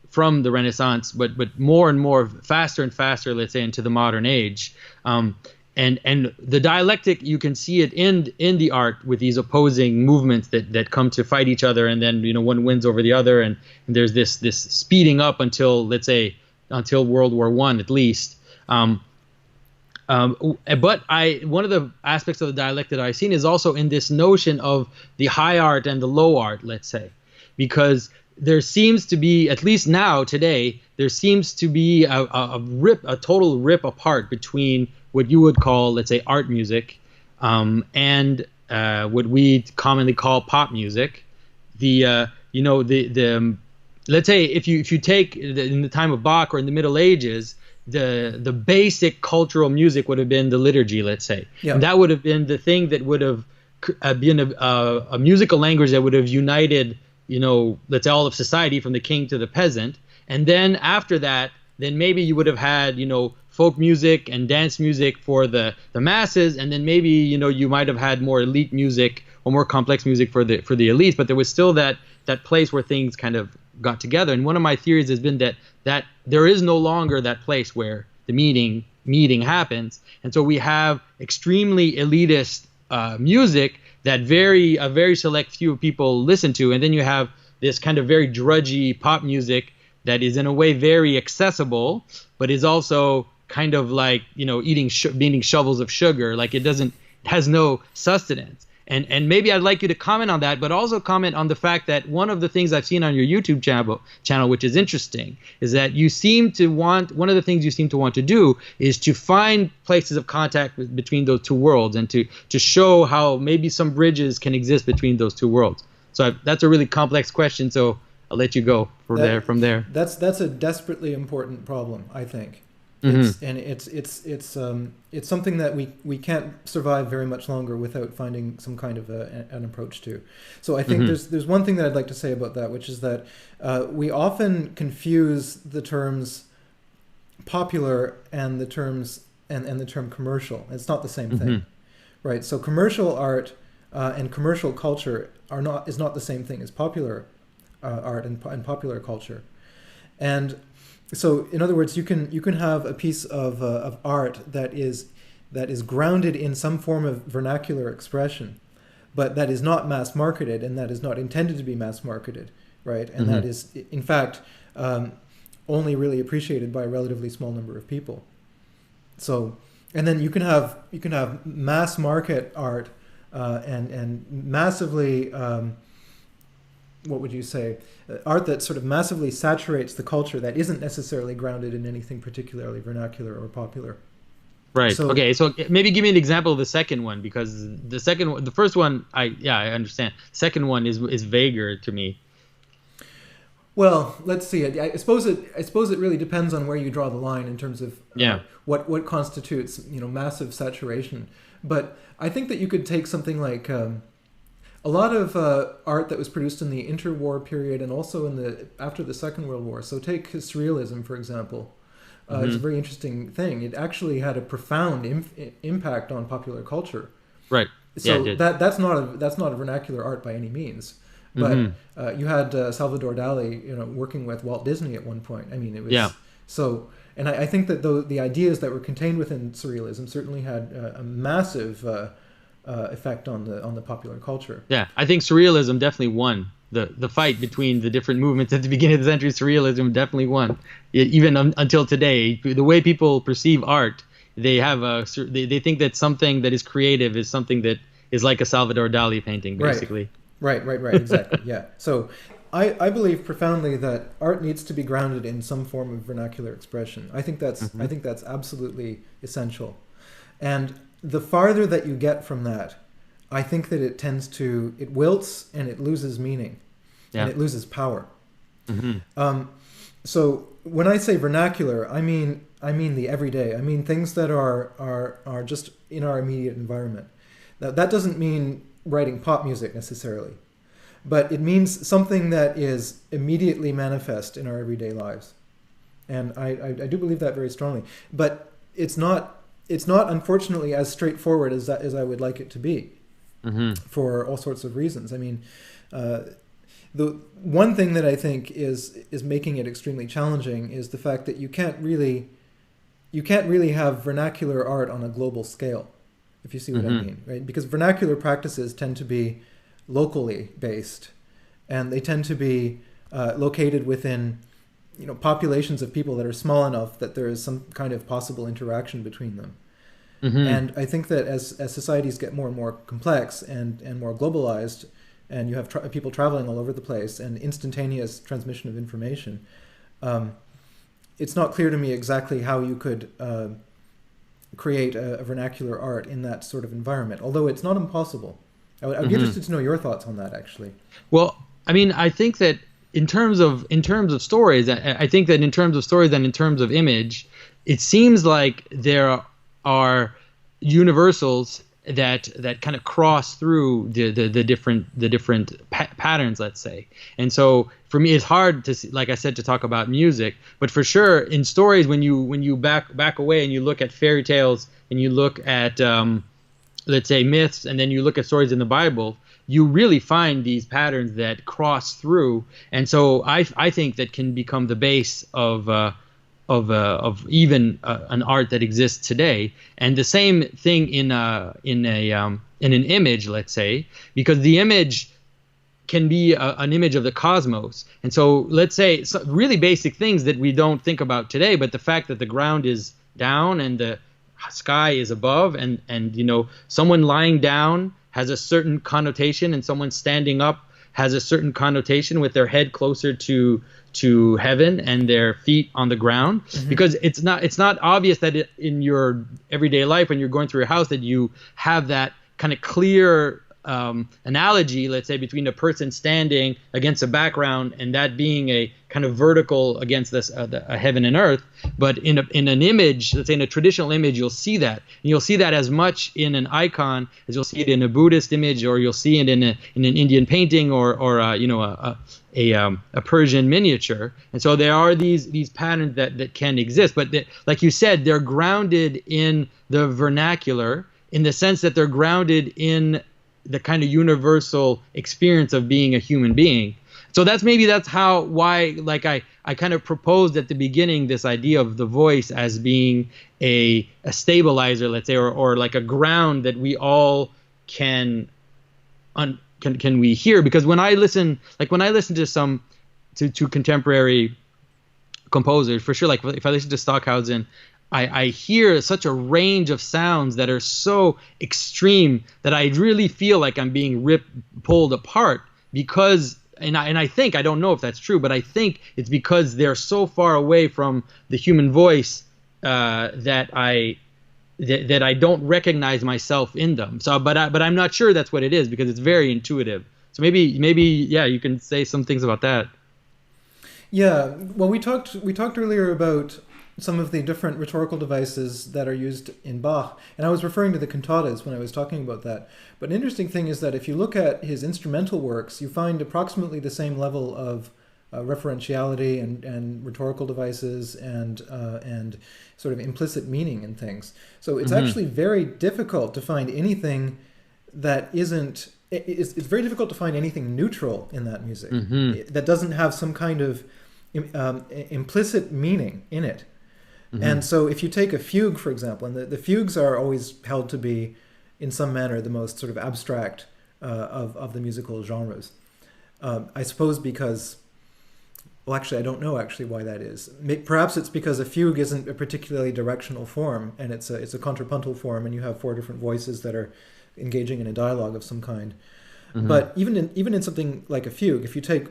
Speaker 1: from the Renaissance, but more and more, faster and faster, let's say, into the modern age. And the dialectic, you can see it in the art with these opposing movements that come to fight each other, and then one wins over the other, and there's this speeding up until, let's say, until World War I at least. But one of the aspects of the dialect that I've seen is also in this notion of the high art and the low art, let's say, because there seems to be, at least now today, there seems to be a total rip apart between what you would call, let's say, art music, and what we commonly call pop music. Let's say if you take in the time of Bach or in the Middle Ages, the basic cultural music would have been the liturgy, let's say. Yeah. And that would have been the thing that would have been a musical language that would have united, let's say, all of society from the king to the peasant. And then after that, then maybe you would have had, folk music and dance music for the masses, and then maybe, you might have had more elite music or more complex music for the elites, but there was still that place where things kind of got together. And one of my theories has been that there is no longer that place where the meeting happens, and so we have extremely elitist music that a very select few people listen to, and then you have this kind of very drudgy pop music that is in a way very accessible, but is also kind of like eating shovels of sugar. Like it has no sustenance. And maybe I'd like you to comment on that, but also comment on the fact that one of the things I've seen on your YouTube channel, which is interesting, is that one of the things you seem to want to do is to find places of contact between those two worlds, and to show how maybe some bridges can exist between those two worlds. So that's a really complex question, so I'll let you go from there.
Speaker 2: That's a desperately important problem, I think. It's something that we can't survive very much longer without finding some kind of an approach to. So I think there's one thing that I'd like to say about that, which is that we often confuse the terms popular and the terms and the term commercial. It's not the same thing, right? So commercial art and commercial culture is not the same thing as popular art and popular culture. And so, in other words, you can have a piece of art that is grounded in some form of vernacular expression, but that is not mass marketed, and that is not intended to be mass marketed, right? And that is, in fact, only really appreciated by a relatively small number of people. So, and then you can have mass market art and massively what would you say, art that sort of massively saturates the culture that isn't necessarily grounded in anything particularly vernacular or popular.
Speaker 1: Right.
Speaker 2: So,
Speaker 1: Okay. So maybe give me an example of the second one, because the second one, the first one, I understand. Second one is vaguer to me.
Speaker 2: well, let's see. I suppose it really depends on where you draw the line in terms of
Speaker 1: Yeah.
Speaker 2: what constitutes massive saturation. But I think that you could take something like a lot of art that was produced in the interwar period and also in the after the Second World War. So take surrealism, for example. It's a very interesting thing. It actually had a profound impact on popular culture.
Speaker 1: Right. Yeah, it
Speaker 2: So
Speaker 1: did.
Speaker 2: that's not a vernacular art by any means. But you had Salvador Dali, working with Walt Disney at one point. I mean, it was
Speaker 1: Yeah.
Speaker 2: so. And I think that the ideas that were contained within surrealism certainly had a massive effect on the popular culture.
Speaker 1: Yeah. I think surrealism definitely won. The fight between the different movements at the beginning of the century, surrealism definitely won. Even until today, the way people perceive art, they have they think that something that is creative is something that is like a Salvador Dali painting, basically.
Speaker 2: Right, exactly. Yeah. So I believe profoundly that art needs to be grounded in some form of vernacular expression. I think that's absolutely essential. And the farther that you get from that, I think that it wilts and it loses meaning, and it loses power. So when I say vernacular, I mean the everyday. I mean things that are just in our immediate environment. Now that doesn't mean writing pop music necessarily, but it means something that is immediately manifest in our everyday lives, and I do believe that very strongly. But it's not unfortunately as straightforward as I would like it to be, for all sorts of reasons. I mean, the one thing that I think is making it extremely challenging is the fact that you can't really have vernacular art on a global scale, if you see what I mean, right? Because vernacular practices tend to be locally based, and they tend to be located within populations of people that are small enough that there is some kind of possible interaction between them. And I think that as societies get more and more complex and more globalized, and you have people traveling all over the place and instantaneous transmission of information, it's not clear to me exactly how you could create a vernacular art in that sort of environment, although it's not impossible. I would be interested to know your thoughts on that, actually.
Speaker 1: Well, I mean, I think that in terms of stories, I think that in terms of stories and in terms of image, it seems like there are universals that kind of cross through the different patterns, let's say. And so for me, it's hard to see, like I said, to talk about music, but for sure in stories, when you back away and you look at fairy tales and you look at let's say myths, and then you look at stories in the Bible, you really find these patterns that cross through. And so I think that can become the base of even an art that exists today. And the same thing in an image, let's say, because the image can be an image of the cosmos. And so let's say really basic things that we don't think about today, but the fact that the ground is down and the sky is above, and someone lying down has a certain connotation, and someone standing up has a certain connotation with their head closer to heaven and their feet on the ground, because it's not obvious that in your everyday life when you're going through a house that you have that kind of clear analogy, let's say, between a person standing against a background and that being a kind of vertical against this a heaven and earth. But in an image, let's say in a traditional image, you'll see that, and you'll see that as much in an icon as you'll see it in a Buddhist image, or you'll see it in an Indian painting, or a Persian miniature. And so there are these patterns that can exist, but like you said, they're grounded in the vernacular, in the sense that they're grounded in the kind of universal experience of being a human being. So that's why like I kind of proposed at the beginning this idea of the voice as being a stabilizer, let's say, or like a ground that we all can we hear. Because when I listen to contemporary composers, for sure, like if I listen to Stockhausen, I hear such a range of sounds that are so extreme that I really feel like I'm being pulled apart, because and I think, I don't know if that's true, but I think it's because they're so far away from the human voice, that I don't recognize myself in them. So, but I'm not sure that's what it is, because it's very intuitive. So maybe yeah, you can say some things about that.
Speaker 2: Yeah, well, we talked earlier about some of the different rhetorical devices that are used in Bach, and I was referring to the cantatas when I was talking about that. But an interesting thing is that if you look at his instrumental works, you find approximately the same level of referentiality and rhetorical devices and sort of implicit meaning in things. So it's
Speaker 1: Hmm.
Speaker 2: actually very difficult to find anything that isn't. It's very difficult to find anything neutral in that music
Speaker 1: Hmm.
Speaker 2: that doesn't have some kind of implicit meaning in it.
Speaker 1: Hmm.
Speaker 2: And so if you take a fugue, for example, and the fugues are always held to be, in some manner, the most sort of abstract of the musical genres. I suppose because, well, actually, I don't know actually why that is. Perhaps it's because a fugue isn't a particularly directional form, and it's a contrapuntal form, and you have four different voices that are engaging in a dialogue of some kind.
Speaker 1: Hmm.
Speaker 2: But even in something like a fugue, if you take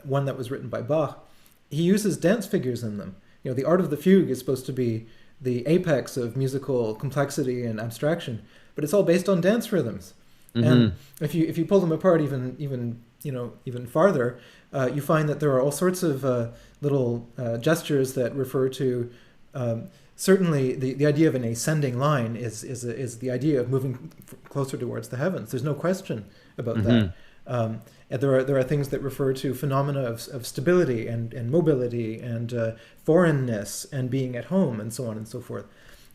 Speaker 2: one that was written by Bach, he uses dance figures in them. The art of the fugue is supposed to be the apex of musical complexity and abstraction, but it's all based on dance rhythms. And
Speaker 1: Hmm.
Speaker 2: if you pull them apart even farther, you find that there are all sorts of little gestures that refer to. Certainly, the idea of an ascending line is the idea of moving closer towards the heavens. There's no question about
Speaker 1: Hmm.
Speaker 2: that. And there are things that refer to phenomena of stability and mobility and foreignness and being at home and so on and so forth.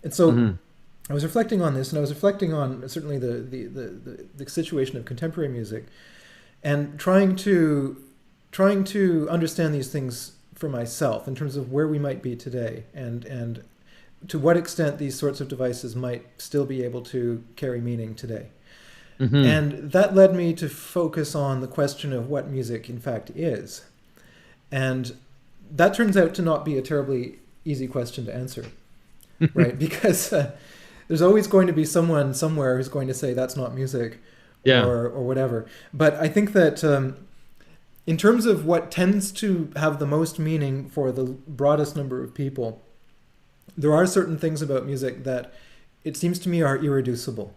Speaker 2: And so
Speaker 1: Hmm.
Speaker 2: I was reflecting on this, and I was reflecting on certainly the situation of contemporary music, and trying to understand these things for myself in terms of where we might be today, and to what extent these sorts of devices might still be able to carry meaning today.
Speaker 1: Hmm.
Speaker 2: And that led me to focus on the question of what music in fact is. And that turns out to not be a terribly easy question to answer, right? Because there's always going to be someone somewhere who's going to say that's not music,
Speaker 1: Yeah.
Speaker 2: or whatever. But I think that in terms of what tends to have the most meaning for the broadest number of people, there are certain things about music that it seems to me are irreducible,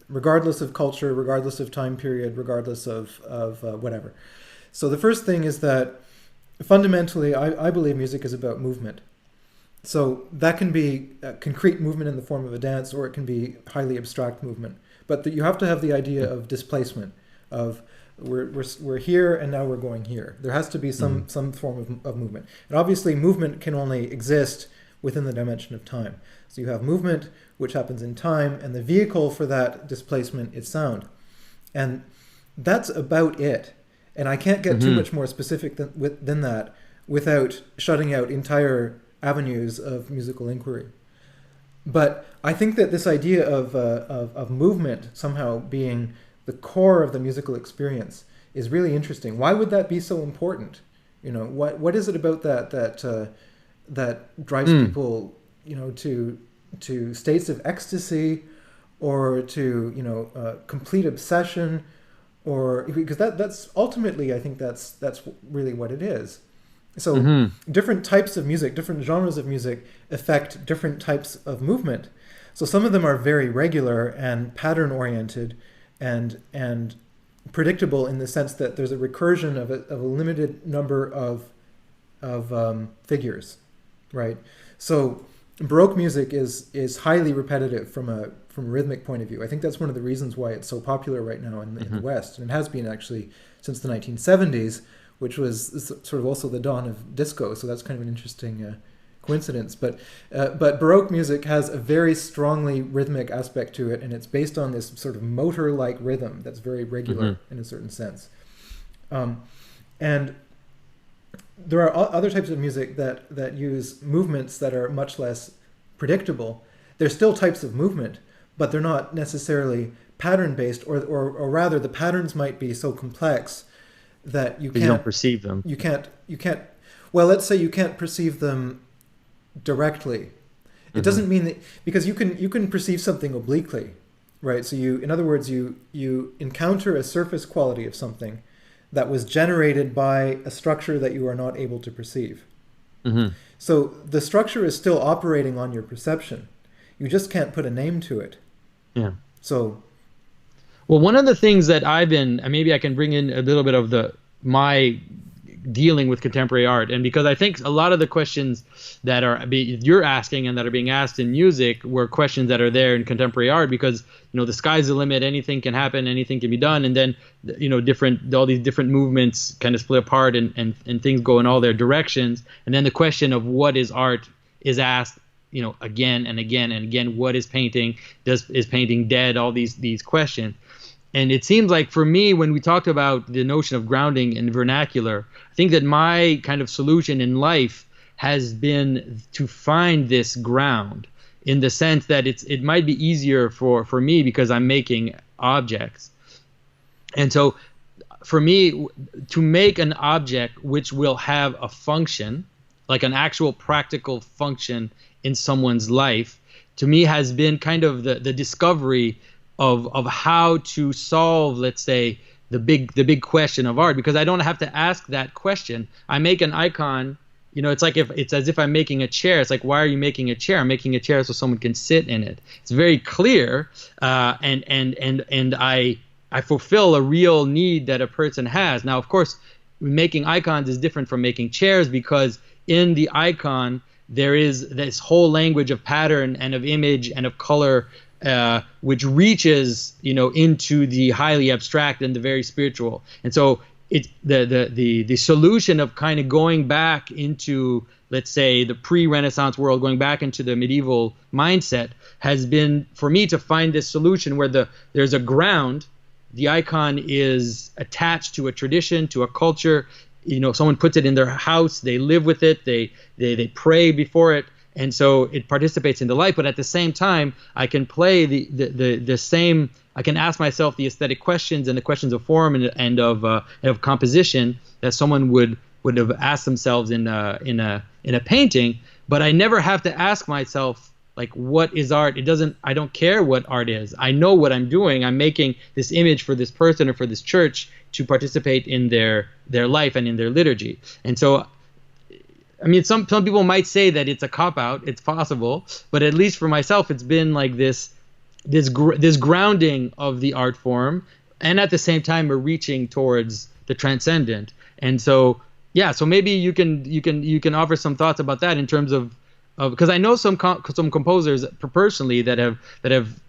Speaker 2: regardless of culture, regardless of time period, regardless of whatever. So the first thing is that fundamentally, I believe music is about movement. So that can be a concrete movement in the form of a dance, or it can be highly abstract movement. But you have to have the idea of displacement, of we're here and now we're going here. There has to be
Speaker 1: Hmm.
Speaker 2: some form of movement. And obviously, movement can only exist within the dimension of time. So you have movement, which happens in time, and the vehicle for that displacement is sound. And that's about it. And I can't get too
Speaker 1: Hmm.
Speaker 2: much more specific than that without shutting out entire avenues of musical inquiry. But I think that this idea of movement somehow being the core of the musical experience is really interesting. Why would that be so important? What is it about that drives
Speaker 1: Hmm.
Speaker 2: people, to states of ecstasy, or to complete obsession, or because that's ultimately, I think that's really what it is. So
Speaker 1: Hmm.
Speaker 2: different types of music, different genres of music affect different types of movement. So some of them are very regular and pattern oriented and predictable in the sense that there's a recursion of a limited number of figures, right? So Baroque music is highly repetitive from a rhythmic point of view. I think that's one of the reasons why it's so popular right now in the
Speaker 1: Hmm.
Speaker 2: West, and it has been actually since the 1970s, which was sort of also the dawn of disco. So that's kind of an interesting coincidence. But Baroque music has a very strongly rhythmic aspect to it, and it's based on this sort of motor-like rhythm that's very
Speaker 1: Hmm.
Speaker 2: regular in a certain sense. Um, and there are other types of music that use movements that are much less predictable. They're still types of movement, but they're not necessarily pattern based, or rather, the patterns might be so complex that you
Speaker 1: Because you don't
Speaker 2: can't
Speaker 1: perceive them.
Speaker 2: you can't you can't well, let's say you can't perceive them directly. It
Speaker 1: Hmm.
Speaker 2: doesn't mean that, because you can perceive something obliquely, right? So in other words, you encounter a surface quality of something that was generated by a structure that you are not able to perceive.
Speaker 1: Hmm.
Speaker 2: So the structure is still operating on your perception. You just can't put a name to it.
Speaker 1: Yeah.
Speaker 2: So,
Speaker 1: Well, one of the things that I've been, and maybe I can bring in a little bit of the my dealing with contemporary art, and because I think a lot of the questions that you're asking and that are being asked in music were questions that are there in contemporary art, because the sky's the limit, anything can happen, anything can be done, and then different all these different movements kind of split apart, and things go in all their directions, and then the question of what is art is asked again and again and again. What is painting? Is painting dead? All these questions. And it seems like for me, when we talked about the notion of grounding in vernacular, I think that my kind of solution in life has been to find this ground, in the sense that it might be easier for me because I'm making objects. And so for me, to make an object which will have a function, like an actual practical function in someone's life, to me has been kind of the discovery of how to solve, let's say, the big question of art, because I don't have to ask that question. I make an icon. It's as if I'm making a chair. It's like, why are you making a chair? I'm making a chair so someone can sit in it. It's very clear, and I fulfill a real need that a person has. Now, of course, making icons is different from making chairs, because in the icon there is this whole language of pattern and of image and of color, which reaches into the highly abstract and the very spiritual. And so it's the solution of kind of going back into, let's say, the pre-Renaissance world, going back into the medieval mindset, has been for me to find this solution where there's a ground. The icon is attached to a tradition, to a culture. Someone puts it in their house, they live with it, they pray before it, and so it participates in the life. But at the same time, I can play the same. I can ask myself the aesthetic questions and the questions of form and of composition that someone would have asked themselves in a painting. But I never have to ask myself, like, what is art? I don't care what art is. I know what I'm doing. I'm making this image for this person or for this church to participate in their life and in their liturgy. And so, I mean, some people might say that it's a cop-out. It's possible, but at least for myself, it's been like this grounding of the art form, and at the same time, a reaching towards the transcendent. And so, yeah. So maybe you can offer some thoughts about that in terms of because I know some composers personally that have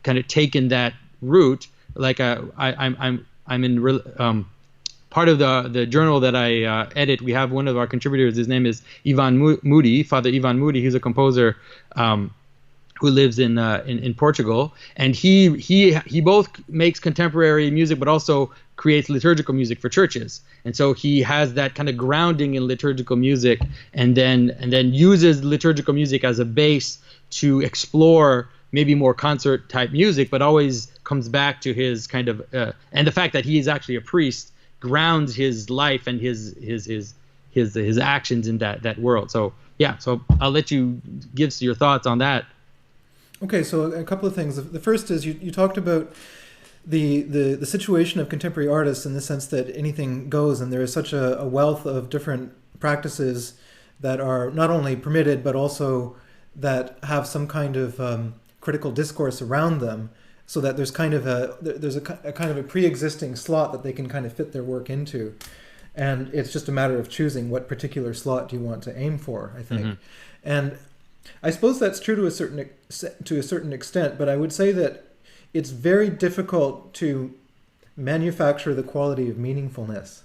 Speaker 1: kind of taken that route. Like I'm in part of the journal that I edit. We have one of our contributors. His name is Ivan Moody, Father Ivan Moody. He's a composer who lives in Portugal, and he both makes contemporary music but also creates liturgical music for churches. And so he has that kind of grounding in liturgical music, and then uses liturgical music as a base to explore maybe more concert type music, but always comes back to his kind of and the fact that he is actually a priest grounds his life and his actions in that world. So yeah, so I'll let you give your thoughts on that.
Speaker 2: Okay, so a couple of things. The first is you talked about the situation of contemporary artists in the sense that anything goes, and there is such a wealth of different practices that are not only permitted but also that have some kind of critical discourse around them, so that there's kind of a kind of a pre-existing slot that they can kind of fit their work into, and it's just a matter of choosing what particular slot do you want to aim for, I think. Mm-hmm. And I suppose that's true to a certain extent, but I would say that it's very difficult to manufacture the quality of meaningfulness.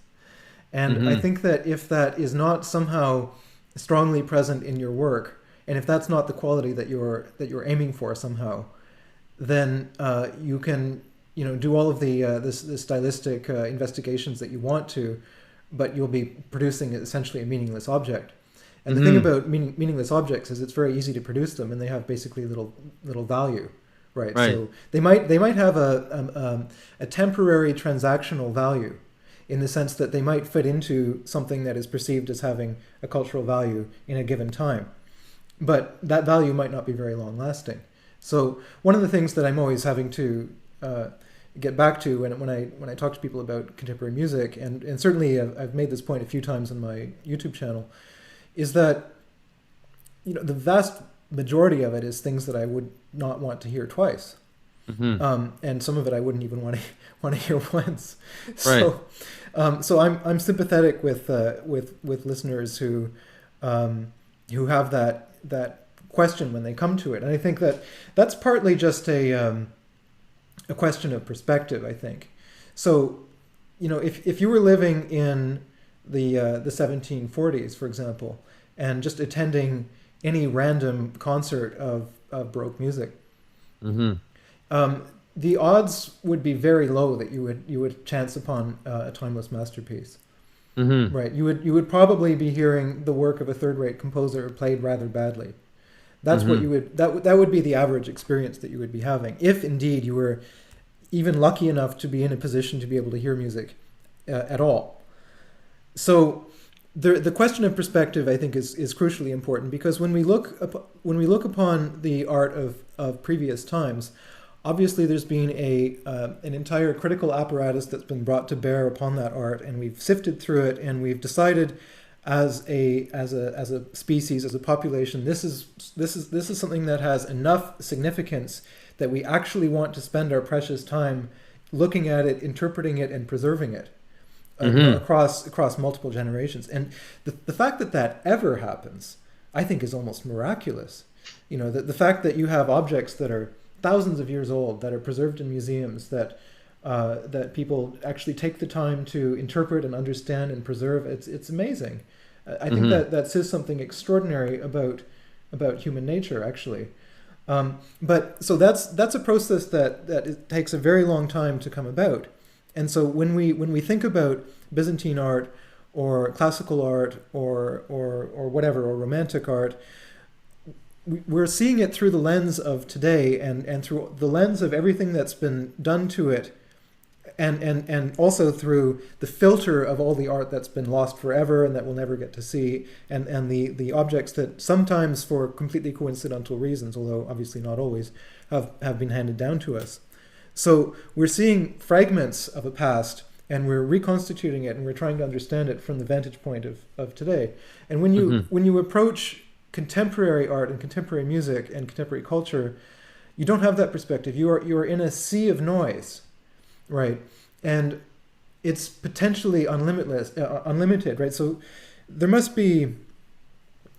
Speaker 2: And mm-hmm. I think that if that is not somehow strongly present in your work, and if that's not the quality that you're aiming for somehow, then you can do all of the stylistic investigations that you want to, but you'll be producing essentially a meaningless object. And the thing about meaningless objects is it's very easy to produce them, and they have basically little value, right? So they might have a temporary transactional value, in the sense that they might fit into something that is perceived as having a cultural value in a given time, but that value might not be very long lasting. So one of the things that I'm always having to get back to when I talk to people about contemporary music, and certainly I've made this point a few times on my YouTube channel, is that the vast majority of it is things that I would not want to hear twice. And some of it I wouldn't even want to hear once. So, so I'm sympathetic with listeners who have that question when they come to it, and I think that's partly just a question of perspective. I think so. If you were living in the 1740s, for example, and just attending any random concert of Baroque music. The odds would be very low that you would chance upon a timeless masterpiece. Right? You would probably be hearing the work of a third-rate composer played rather badly. That's what you would that would be the average experience that you would be having, if indeed you were even lucky enough to be in a position to be able to hear music at all. So the question of perspective, I think, is crucially important, because when we look upon the art of previous times, obviously there's been an entire critical apparatus that's been brought to bear upon that art, and we've sifted through it, and we've decided as a species, as a population, this is something that has enough significance that we actually want to spend our precious time looking at it, interpreting it, and preserving it across multiple generations. And the fact that ever happens, I think, is almost miraculous. The fact that you have objects that are thousands of years old, that are preserved in museums, that people actually take the time to interpret and understand and preserve, it's amazing. I think that says something extraordinary about human nature, actually. But so that's a process that it takes a very long time to come about. And so when we think about Byzantine art or classical art or whatever, or romantic art, we're seeing it through the lens of today, and through the lens of everything that's been done to it, and also through the filter of all the art that's been lost forever and that we'll never get to see, and the objects that sometimes, for completely coincidental reasons, although obviously not always, have been handed down to us. So we're seeing fragments of a past, and we're reconstituting it, and we're trying to understand it from the vantage point of today. And when you approach contemporary art and contemporary music and contemporary culture, you don't have that perspective. You are in a sea of noise, right? And it's potentially unlimited, right? So there must be,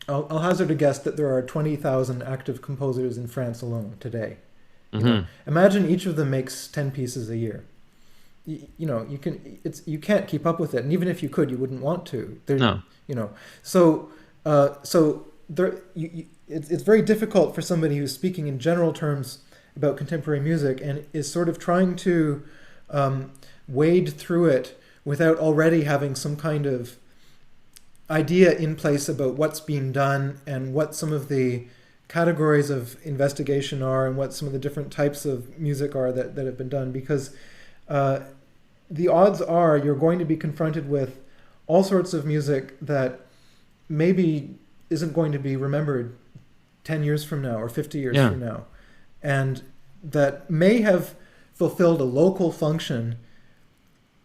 Speaker 2: I'll hazard a guess that there are 20,000 active composers in France alone today. Imagine each of them makes 10 pieces a year. You can't keep up with it, and even if you could, you wouldn't want to. So it's very difficult for somebody who's speaking in general terms about contemporary music and is sort of trying to wade through it without already having some kind of idea in place about what's being done and what some of the categories of investigation are and what some of the different types of music are that have been done, because the odds are you're going to be confronted with all sorts of music that maybe isn't going to be remembered 10 years from now or 50 years from now, and that may have fulfilled a local function,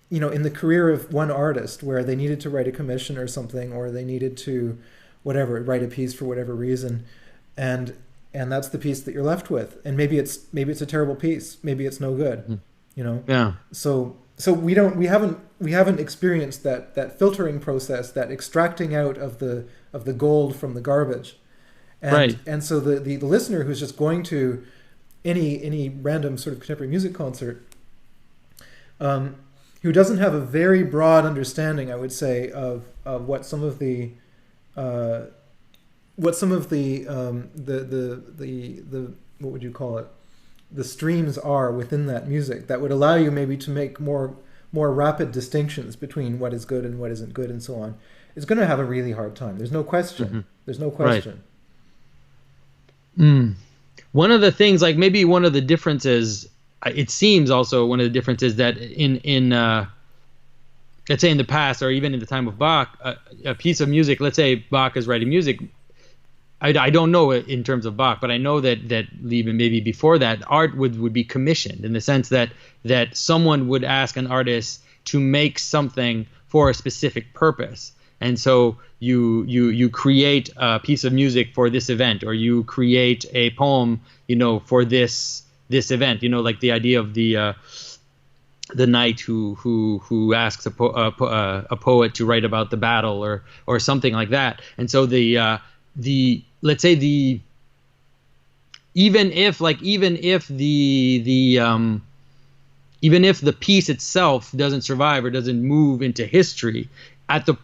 Speaker 2: in the career of one artist, where they needed to write a commission or something, or they needed to write a piece for whatever reason, and that's the piece that you're left with. And maybe it's a terrible piece, maybe it's no good, so we haven't experienced that filtering process, that extracting out of the gold from the garbage. And so the listener who's just going to any random sort of contemporary music concert, who doesn't have a very broad understanding, I would say, of what some of the what would you call it, the streams are within that music, that would allow you maybe to make more rapid distinctions between what is good and what isn't good and so on, is going to have a really hard time. There's no question. There's no question.
Speaker 1: One of the things, like maybe one of the differences, it seems also one of the differences that in let's say in the past, or even in the time of Bach, a piece of music, let's say Bach is writing music, I don't know it in terms of Bach, but I know that even maybe before that, art would be commissioned in the sense that someone would ask an artist to make something for a specific purpose. And so you create a piece of music for this event, or you create a poem, for this event. Like the idea of the knight who asks a poet to write about the battle, or something like that. And so the let's say even if the piece itself doesn't survive or doesn't move into history, at the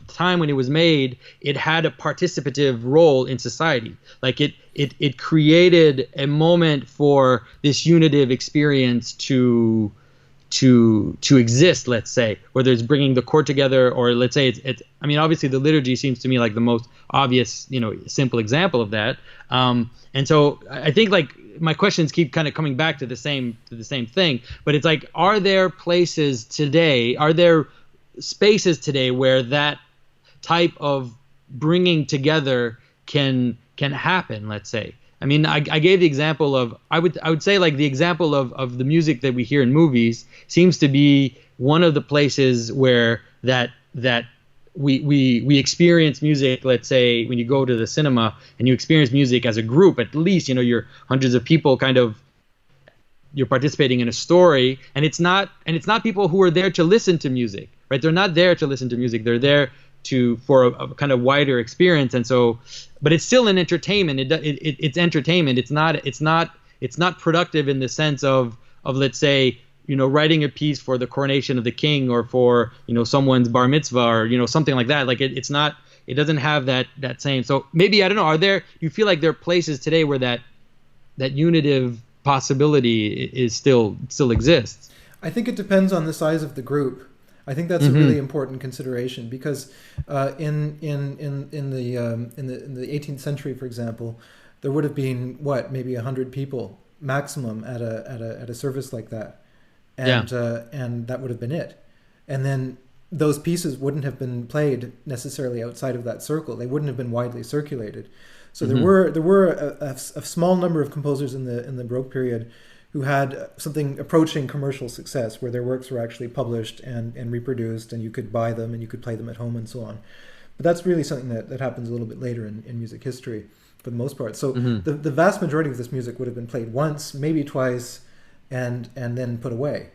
Speaker 1: time when it was made, it had a participative role in society. Like it created a moment for this unitive experience to exist, let's say, whether it's bringing the court together, or let's say it's I mean, obviously the liturgy seems to me like the most obvious, simple example of that. And so I think, like, my questions keep kind of coming back to the same thing, but it's like, are there spaces today where that type of bringing together can happen, let's say? I mean, I gave the example of, I would say, like, the example of the music that we hear in movies seems to be one of the places where that we experience music. Let's say when you go to the cinema and you experience music as a group, at least, you're hundreds of people you're participating in a story, and it's not people who are there to listen to music, right? They're not there to listen to music. They're there for a kind of wider experience. And so, but it's still an entertainment. It's entertainment. It's not productive in the sense of let's say, writing a piece for the coronation of the king, or for, someone's bar mitzvah, or, something like that. Like it doesn't have that same. So maybe, I don't know, you feel like there are places today where that unitive possibility is still exists?
Speaker 2: I think it depends on the size of the group. I think that's a really important consideration, because in the 18th century, for example, there would have been maybe 100 people maximum at a service like that, and that would have been it. And then those pieces wouldn't have been played necessarily outside of that circle. They wouldn't have been widely circulated. So there were a small number of composers in the Baroque period who had something approaching commercial success, where their works were actually published and reproduced, and you could buy them and you could play them at home and so on. But that's really something that happens a little bit later in music history, for the most part. So the vast majority of this music would have been played once, maybe twice, and then put away,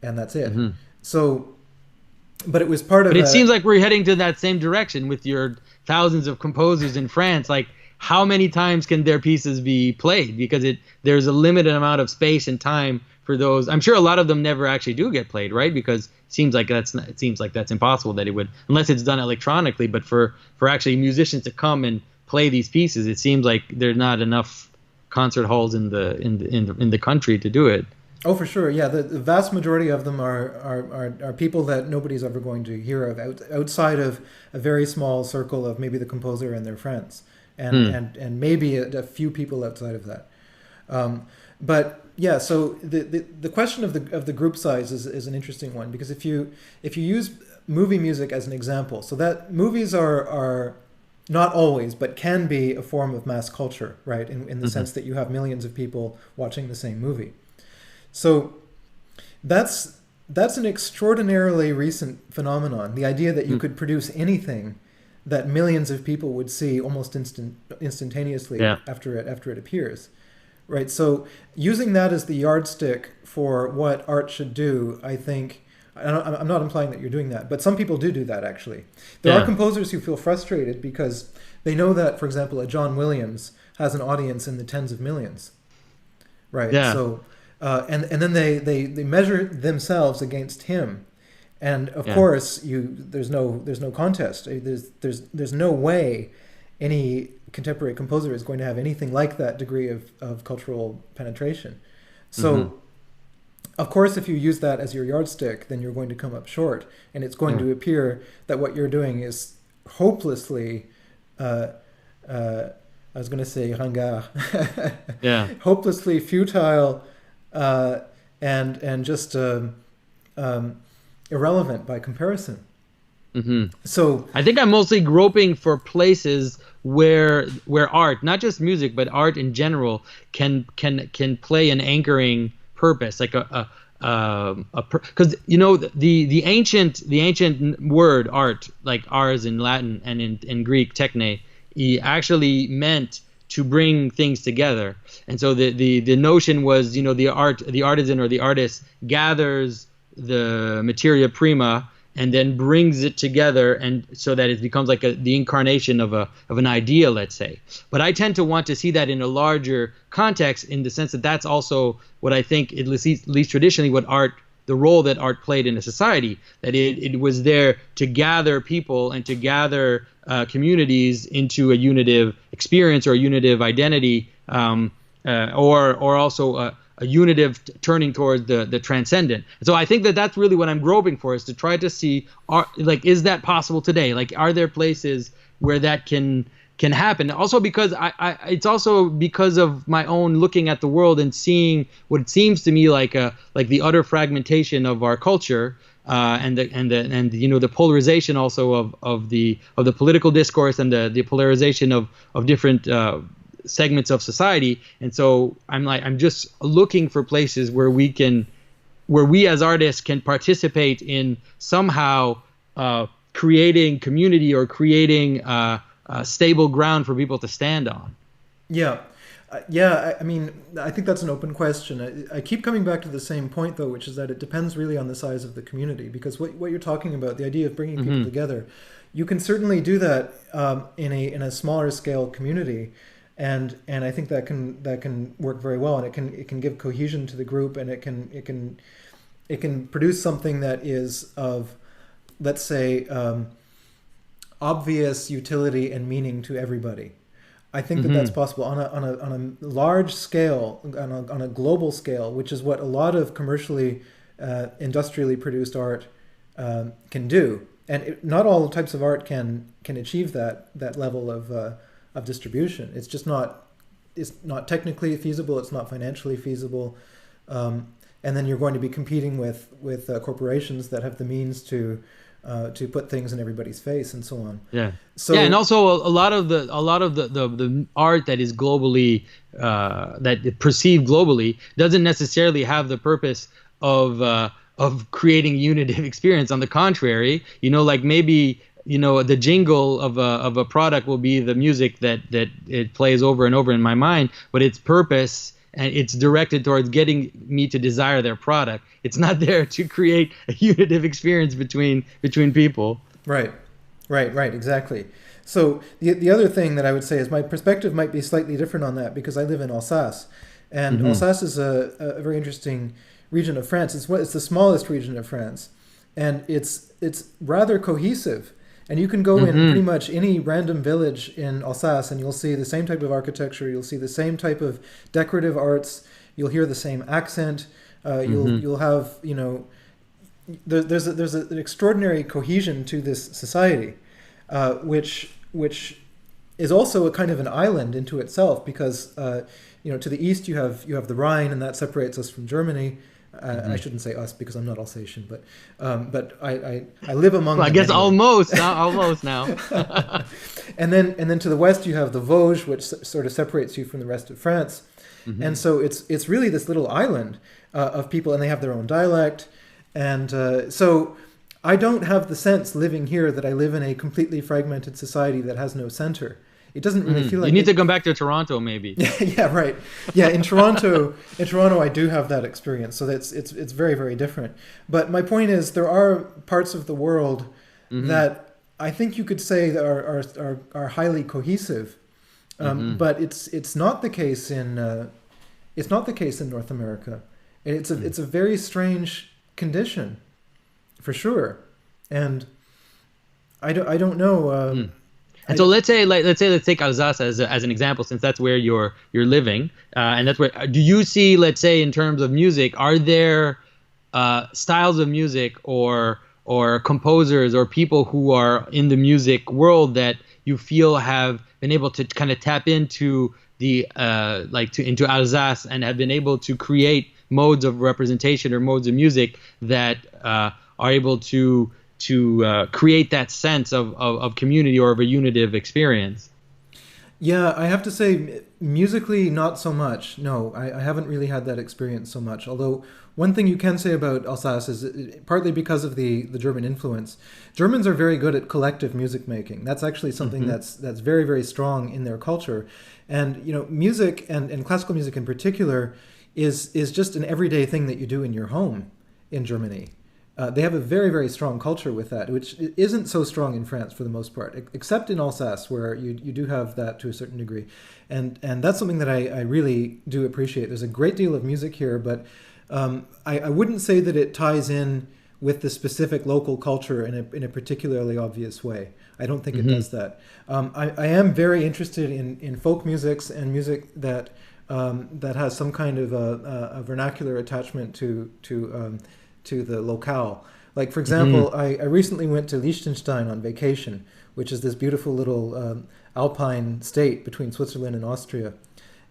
Speaker 2: and that's it. So, but it was part of.
Speaker 1: But it seems like we're heading to that same direction with your thousands of composers in France. Like, how many times can their pieces be played? Because there's a limited amount of space and time for those. I'm sure a lot of them never actually do get played, right? Because it seems like that's impossible that it would, unless it's done electronically. But for actually musicians to come and play these pieces, it seems like there's not enough concert halls in the country to do it.
Speaker 2: Oh, for sure, yeah. The vast majority of them are people that nobody's ever going to hear of outside of a very small circle of maybe the composer and their friends. And maybe a few people outside of that, but yeah. So the question of the group size is an interesting one, because if you use movie music as an example, so that movies are not always, but can be a form of mass culture, right? In the sense that you have millions of people watching the same movie. So that's an extraordinarily recent phenomenon. The idea that you could produce anything that millions of people would see almost instantaneously after it appears, right? So using that as the yardstick for what art should do, I think, I'm not implying that you're doing that, but some people do that, actually. There are composers who feel frustrated because they know that, for example, a John Williams has an audience in the tens of millions, right?
Speaker 3: Yeah.
Speaker 2: So, and then they measure themselves against him. And of course, there's no contest. There's no way any contemporary composer is going to have anything like that degree of cultural penetration. So, of course, if you use that as your yardstick, then you're going to come up short, and it's going to appear that what you're doing is hopelessly, I was going to say ringard, hopelessly futile, and just irrelevant by comparison.
Speaker 1: Hmm.
Speaker 2: So
Speaker 1: I think I'm mostly groping for places where art, not just music, but art in general, can play an anchoring purpose, like because the ancient word art, like ars in Latin and in Greek techne, actually meant to bring things together. And so the notion was, the artisan or the artist gathers the materia prima and then brings it together, and so that it becomes like the incarnation of an idea, let's say. But I tend to want to see that in a larger context, in the sense that that's also what I think, at least traditionally, what art, the role that art played in a society, that it was there to gather people and to gather communities into a unitive experience or a unitive identity, or also a unitive turning towards the transcendent. So I think that that's really what I'm groping for, is to try to see, is that possible today? Like, are there places where that can happen? Also because it's also because of my own looking at the world and seeing what seems to me like the utter fragmentation of our culture, and the polarization also of the political discourse, and the polarization of different segments of society. And so I'm just looking for places where we as artists can participate in somehow creating community, or creating stable ground for people to stand on.
Speaker 2: yeah. Yeah, I mean, I think that's an open question. I keep coming back to the same point, though, which is that it depends really on the size of the community. Because what you're talking about, the idea of bringing people together, you can certainly do that in a smaller scale community, and I think that can work very well, and it can give cohesion to the group, and it can produce something that is of, let's say, obvious utility and meaning to everybody. I think that that's possible on a large scale, on a global scale, which is what a lot of commercially, industrially produced art can do. And not all types of art can achieve that level of distribution. It's just it's not technically feasible. It's not financially feasible. And then you're going to be competing with corporations that have the means to put things in everybody's face and so on.
Speaker 1: Yeah.
Speaker 2: So,
Speaker 1: yeah, and also a lot of the art that is globally that is perceived globally doesn't necessarily have the purpose of creating unitive experience. On the contrary, like maybe the jingle of a product will be the music that it plays over and over in my mind, but its purpose, and it's directed towards getting me to desire their product. It's not there to create a unitive experience between people.
Speaker 2: Right, exactly. So the other thing that I would say is my perspective might be slightly different on that, because I live in Alsace, and Alsace is a very interesting region of France. It's the smallest region of France, and it's rather cohesive. And you can go in pretty much any random village in Alsace, and you'll see the same type of architecture. You'll see the same type of decorative arts. You'll hear the same accent. You'll have there's an extraordinary cohesion to this society, which is also a kind of an island into itself, because to the east you have the Rhine, and that separates us from Germany. I shouldn't say us, because I'm not Alsatian, but I live among.
Speaker 1: Well, I guess almost now.
Speaker 2: And then to the west you have the Vosges, which sort of separates you from the rest of France, and so it's really this little island of people, and they have their own dialect, and so I don't have the sense living here that I live in a completely fragmented society that has no center. It doesn't really feel like
Speaker 1: you need to come back to Toronto, maybe.
Speaker 2: Yeah, right. Yeah, in Toronto, I do have that experience, so it's very, very different. But my point is, there are parts of the world that I think you could say that are highly cohesive, but it's not the case in North America, and it's a very strange condition, for sure. And I don't know.
Speaker 1: And so let's take Alsace as an example, since that's where you're living, and that's where. Do you see, let's say, in terms of music, are there styles of music or composers or people who are in the music world that you feel have been able to kind of tap into the into Alsace, and have been able to create modes of representation or modes of music that are able to create that sense of community or of a unitive experience.
Speaker 2: Yeah, I have to say, musically, not so much. No, I haven't really had that experience so much. Although, one thing you can say about Alsace is partly because of the German influence. Germans are very good at collective music making. That's actually something that's very, very strong in their culture. And, music and classical music in particular is just an everyday thing that you do in your home in Germany. They have a very, very strong culture with that, which isn't so strong in France for the most part, except in Alsace, where you do have that to a certain degree. And that's something that I really do appreciate. There's a great deal of music here, but I wouldn't say that it ties in with the specific local culture in a particularly obvious way. I don't think it does that. I am very interested in folk musics and music that has some kind of a vernacular attachment to the locale. Like, for example, I recently went to Liechtenstein on vacation, which is this beautiful little alpine state between Switzerland and Austria.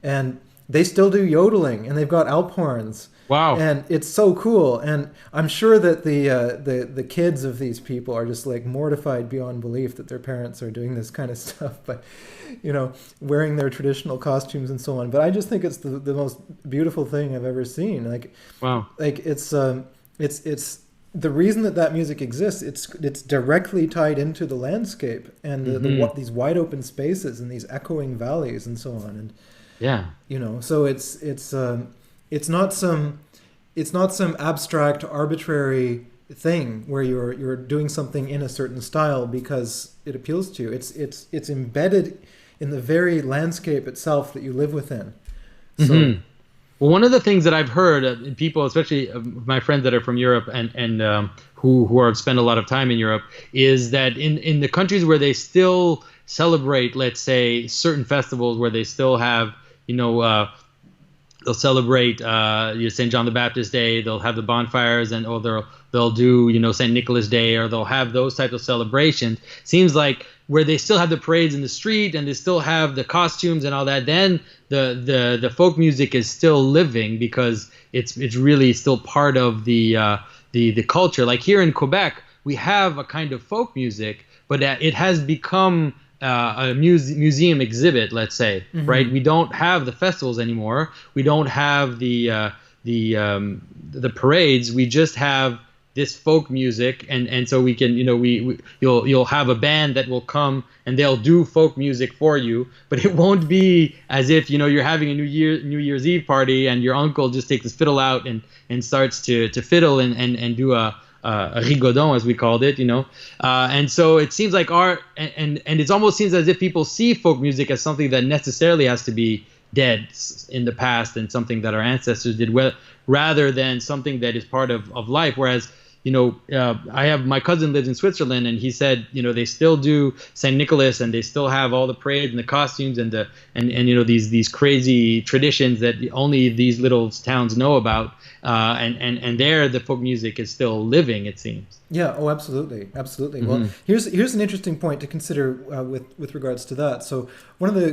Speaker 2: And they still do yodeling, and they've got Alp horns.
Speaker 1: Wow.
Speaker 2: And it's so cool. And I'm sure that the kids of these people are just like mortified beyond belief that their parents are doing this kind of stuff, but wearing their traditional costumes and so on. But I just think it's the most beautiful thing I've ever seen. Like,
Speaker 1: wow.
Speaker 2: Like it's the reason that music exists. It's directly tied into the landscape and these wide open spaces and these echoing valleys and so on. And
Speaker 1: yeah,
Speaker 2: so it's not some abstract arbitrary thing where you're doing something in a certain style because it appeals to you. It's embedded in the very landscape itself that you live within. So.
Speaker 1: Well, one of the things that I've heard people, especially my friends that are from Europe and who have spent a lot of time in Europe, is that in the countries where they still celebrate, let's say, certain festivals where they still have, they'll celebrate St. John the Baptist Day, they'll have the bonfires, or they'll do St. Nicholas Day, or they'll have those types of celebrations. Seems like where they still have the parades in the street and they still have the costumes and all that, then the folk music is still living because it's really still part of the culture. Like here in Quebec, we have a kind of folk music, but it has become a museum exhibit, let's say, right? We don't have the festivals anymore. We don't have the parades. We just have this folk music, and so we can, you'll have a band that will come and they'll do folk music for you, but it won't be as if you're having a New Year's Eve party and your uncle just takes his fiddle out and starts to fiddle and do a rigodon, as we called it, and so it seems like and it almost seems as if people see folk music as something that necessarily has to be dead in the past and something that our ancestors did, rather than something that is part of life. Whereas I have my cousin lives in Switzerland, and he said, they still do St. Nicholas, and they still have all the parades and the costumes and these crazy traditions that only these little towns know about. And there the folk music is still living, it seems.
Speaker 2: Yeah. Oh, absolutely, absolutely. Well, here's an interesting point to consider with regards to that. So one of the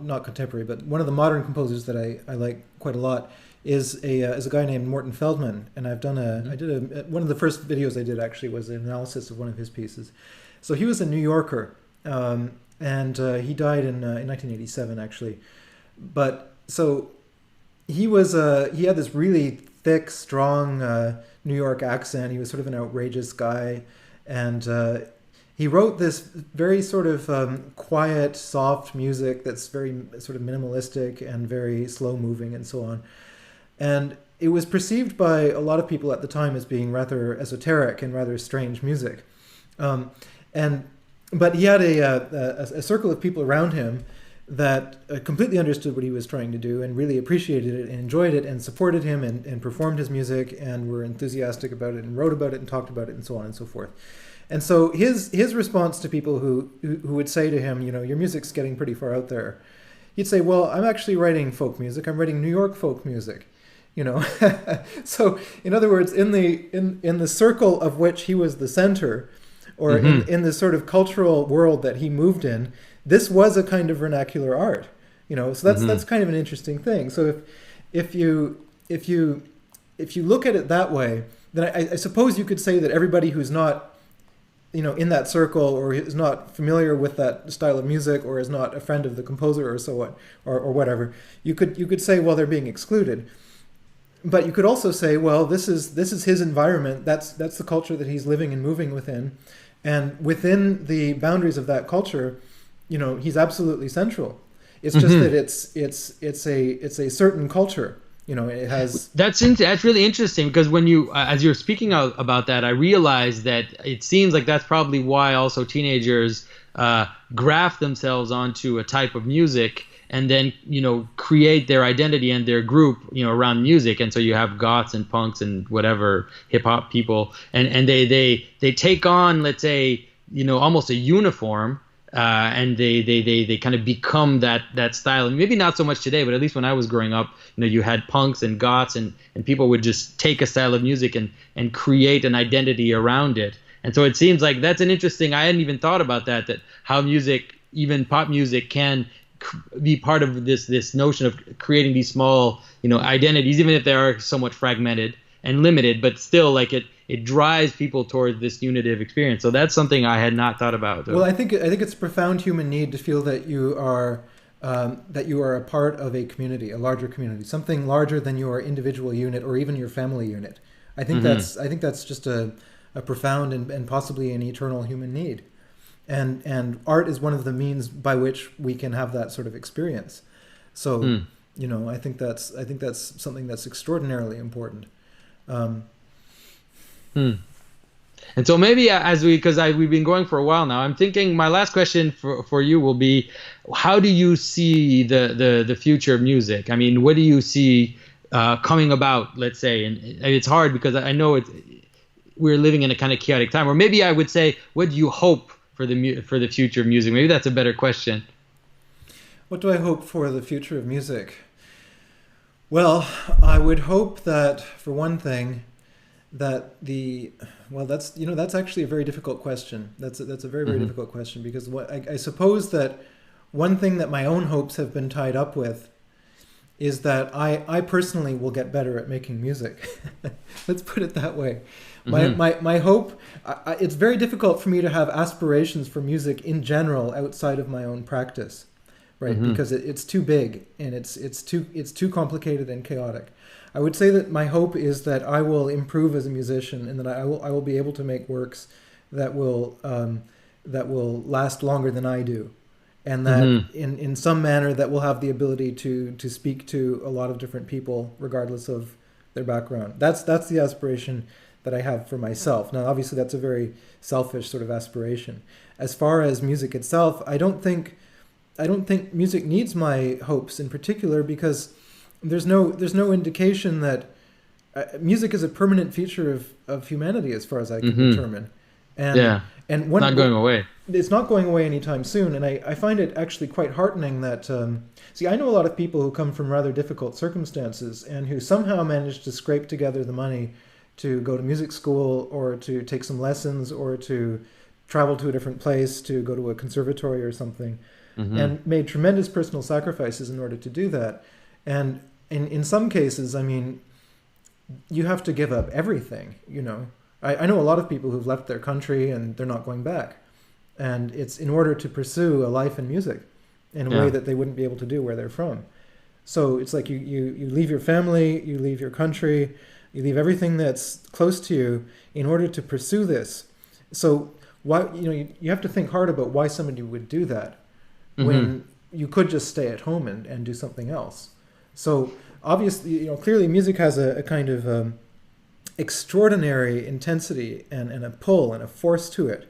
Speaker 2: not contemporary, but one of the modern composers that I like quite a lot is a guy named Morton Feldman, and I did one of the first videos I did actually was an analysis of one of his pieces. So he was a New Yorker, and he died in 1987 actually. But so he had this really thick, strong New York accent. He was sort of an outrageous guy, and he wrote this very sort of quiet, soft music that's very sort of minimalistic and very slow moving and so on. And it was perceived by a lot of people at the time as being rather esoteric and rather strange music. But he had a circle of people around him that completely understood what he was trying to do and really appreciated it and enjoyed it and supported him and performed his music and were enthusiastic about it and wrote about it and talked about it and so on and so forth. And so his response to people who would say to him, your music's getting pretty far out there, he'd say, well, I'm actually writing folk music. I'm writing New York folk music. So in other words, in the circle of which he was the center, or in the sort of cultural world that he moved in, this was a kind of vernacular art. So that's kind of an interesting thing. So if you look at it that way, then I suppose you could say that everybody who's not, in that circle, or is not familiar with that style of music, or is not a friend of the composer, or so on, or whatever, you could say, well, they're being excluded. But you could also say, well, this is his environment. That's the culture that he's living and moving within, and within the boundaries of that culture, he's absolutely central. It's just that it's a certain culture. It has.
Speaker 1: That's really interesting, because when you as you're speaking about that, I realized that it seems like that's probably why also teenagers graft themselves onto a type of music, and then create their identity and their group around music. And so you have goths and punks and whatever hip hop people, and they take on, let's say, almost a uniform. And they kind of become that style. And maybe not so much today, but at least when I was growing up, you had punks and goths, and people would just take a style of music and create an identity around it. And so it seems like that's an interesting, I hadn't even thought about that how music, even pop music, can be part of this notion of creating these small, identities, even if they are somewhat fragmented and limited, but still, like, it drives people towards this unitive experience. So that's something I had not thought about.
Speaker 2: Well, I think it's a profound human need to feel that you are a part of a community, a larger community, something larger than your individual unit or even your family unit. I think that's just a profound and possibly an eternal human need. And art is one of the means by which we can have that sort of experience. So, I think that's something that's extraordinarily important.
Speaker 1: And so maybe we've been going for a while now, I'm thinking my last question for you will be, how do you see the future of music? I mean, what do you see coming about, let's say? And it's hard because I know we're living in a kind of chaotic time. Or maybe I would say, what do you hope for the future of music? Maybe that's a better question.
Speaker 2: What do I hope for the future of music? Well, I would hope that, for one thing, that that's actually a very difficult question. That's a very, very difficult question, because I suppose that one thing that my own hopes have been tied up with is that I personally will get better at making music. Let's put it that way. My hope, it's very difficult for me to have aspirations for music in general outside of my own practice, right? Because it's too big, and it's too complicated and chaotic. I would say that my hope is that I will improve as a musician, and that I will be able to make works that will last longer than I do, and that in some manner that will have the ability to speak to a lot of different people regardless of their background. That's the aspiration that I have for myself. Now, obviously, that's a very selfish sort of aspiration. As far as music itself, I don't think music needs my hopes in particular, because there's no indication that music is a permanent feature of humanity, as far as I can determine. And
Speaker 1: not going away.
Speaker 2: It's not going away anytime soon. And I find it actually quite heartening that, I know a lot of people who come from rather difficult circumstances and who somehow managed to scrape together the money to go to music school, or to take some lessons, or to travel to a different place, to go to a conservatory or something, and made tremendous personal sacrifices in order to do that. And in some cases, I mean, you have to give up everything, I know a lot of people who've left their country and they're not going back. And it's in order to pursue a life in music in a way that they wouldn't be able to do where they're from. So it's like you leave your family, you leave your country, you leave everything that's close to you in order to pursue this. So why, you have to think hard about why somebody would do that when you could just stay at home and do something else. So obviously, clearly music has a kind of extraordinary intensity and a pull and a force to it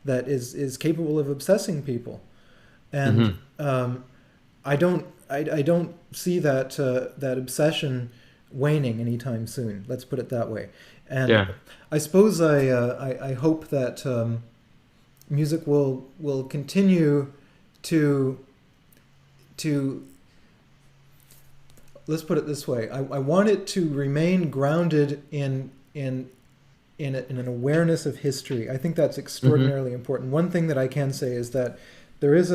Speaker 2: that is capable of obsessing people. And I don't see that obsession waning anytime soon. Let's put it that way. And I suppose I hope that music will continue to let's put it this way. I want it to remain grounded in an awareness of history. I think that's extraordinarily important. One thing that I can say is that there is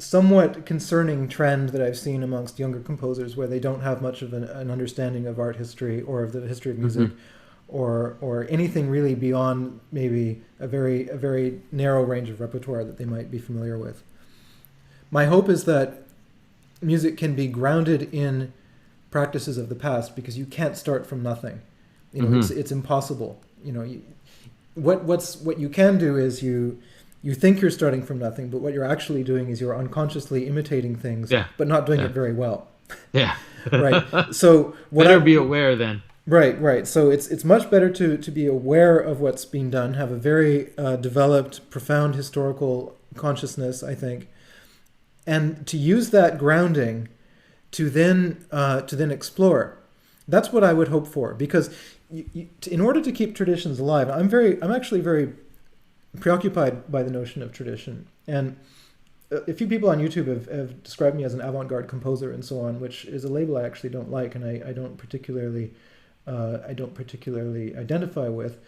Speaker 2: somewhat concerning trend that I've seen amongst younger composers, where they don't have much of an understanding of art history or of the history of music,
Speaker 1: Mm-hmm.
Speaker 2: or anything really beyond maybe a very narrow range of repertoire that they might be familiar with. My hope is that music can be grounded in practices of the past, because you can't start from nothing.
Speaker 1: Mm-hmm.
Speaker 2: It's impossible. What you can do is you think you're starting from nothing, but what you're actually doing is you're unconsciously imitating things,
Speaker 1: Yeah.
Speaker 2: but not doing
Speaker 1: Yeah.
Speaker 2: it very well.
Speaker 1: Yeah.
Speaker 2: Right. So what
Speaker 1: Better
Speaker 2: I
Speaker 1: be aware then.
Speaker 2: right. So it's much better to be aware of what's being done, have a very developed, profound historical consciousness, I think, and to use that grounding to then explore. That's what I would hope for, because in order to keep traditions alive, I'm actually very preoccupied by the notion of tradition. And a few people on YouTube have described me as an avant-garde composer and so on, which is a label I actually don't like, and I don't particularly identify with,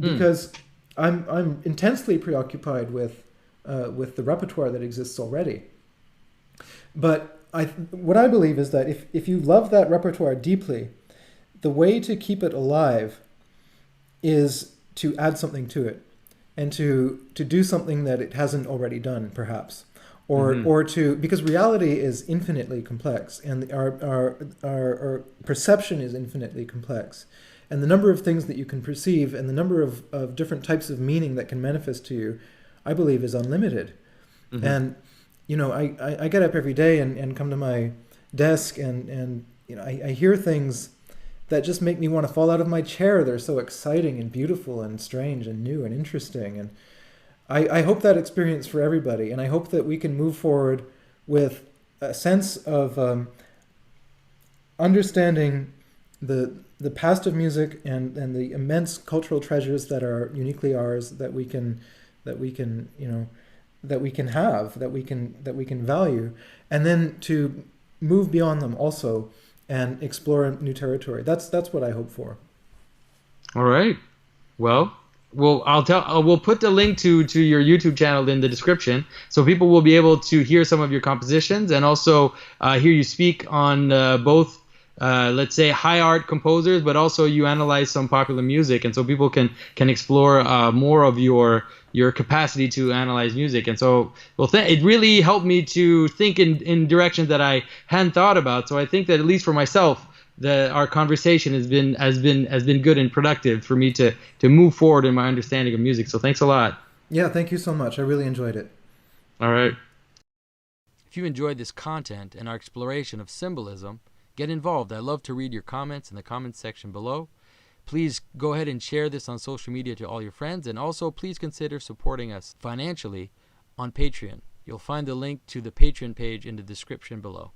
Speaker 1: Mm.
Speaker 2: because I'm intensely preoccupied with the repertoire that exists already. But what I believe is that if you love that repertoire deeply, the way to keep it alive is to add something to it, and to do something that it hasn't already done, perhaps,
Speaker 1: Mm-hmm.
Speaker 2: or to, because reality is infinitely complex, and our perception is infinitely complex, and the number of things that you can perceive and the number of different types of meaning that can manifest to you, I believe, is unlimited.
Speaker 1: Mm-hmm.
Speaker 2: And I get up every day and come to my desk, and I hear things that just make me want to fall out of my chair. They're so exciting and beautiful and strange and new and interesting. And I hope that experience for everybody. And I hope that we can move forward with a sense of understanding the past of music, and the immense cultural treasures that are uniquely ours, that we can have, that we can value, and then to move beyond them also and explore new territory. That's what I hope for.
Speaker 1: All right. Well, we'll put the link to your YouTube channel in the description, so people will be able to hear some of your compositions, and also hear you speak on both, let's say, high art composers, but also you analyze some popular music, and so people can explore more of your capacity to analyze music. And so, well, it really helped me to think in directions that I hadn't thought about. So I think that, at least for myself, our conversation has been good and productive for me to move forward in my understanding of music. So thanks a lot.
Speaker 2: Yeah, thank you so much. I really enjoyed it.
Speaker 1: All right. If you enjoyed this content and our exploration of symbolism, get involved. I love to read your comments in the comments section below. Please go ahead and share this on social media to all your friends, and also please consider supporting us financially on Patreon. You'll find the link to the Patreon page in the description below.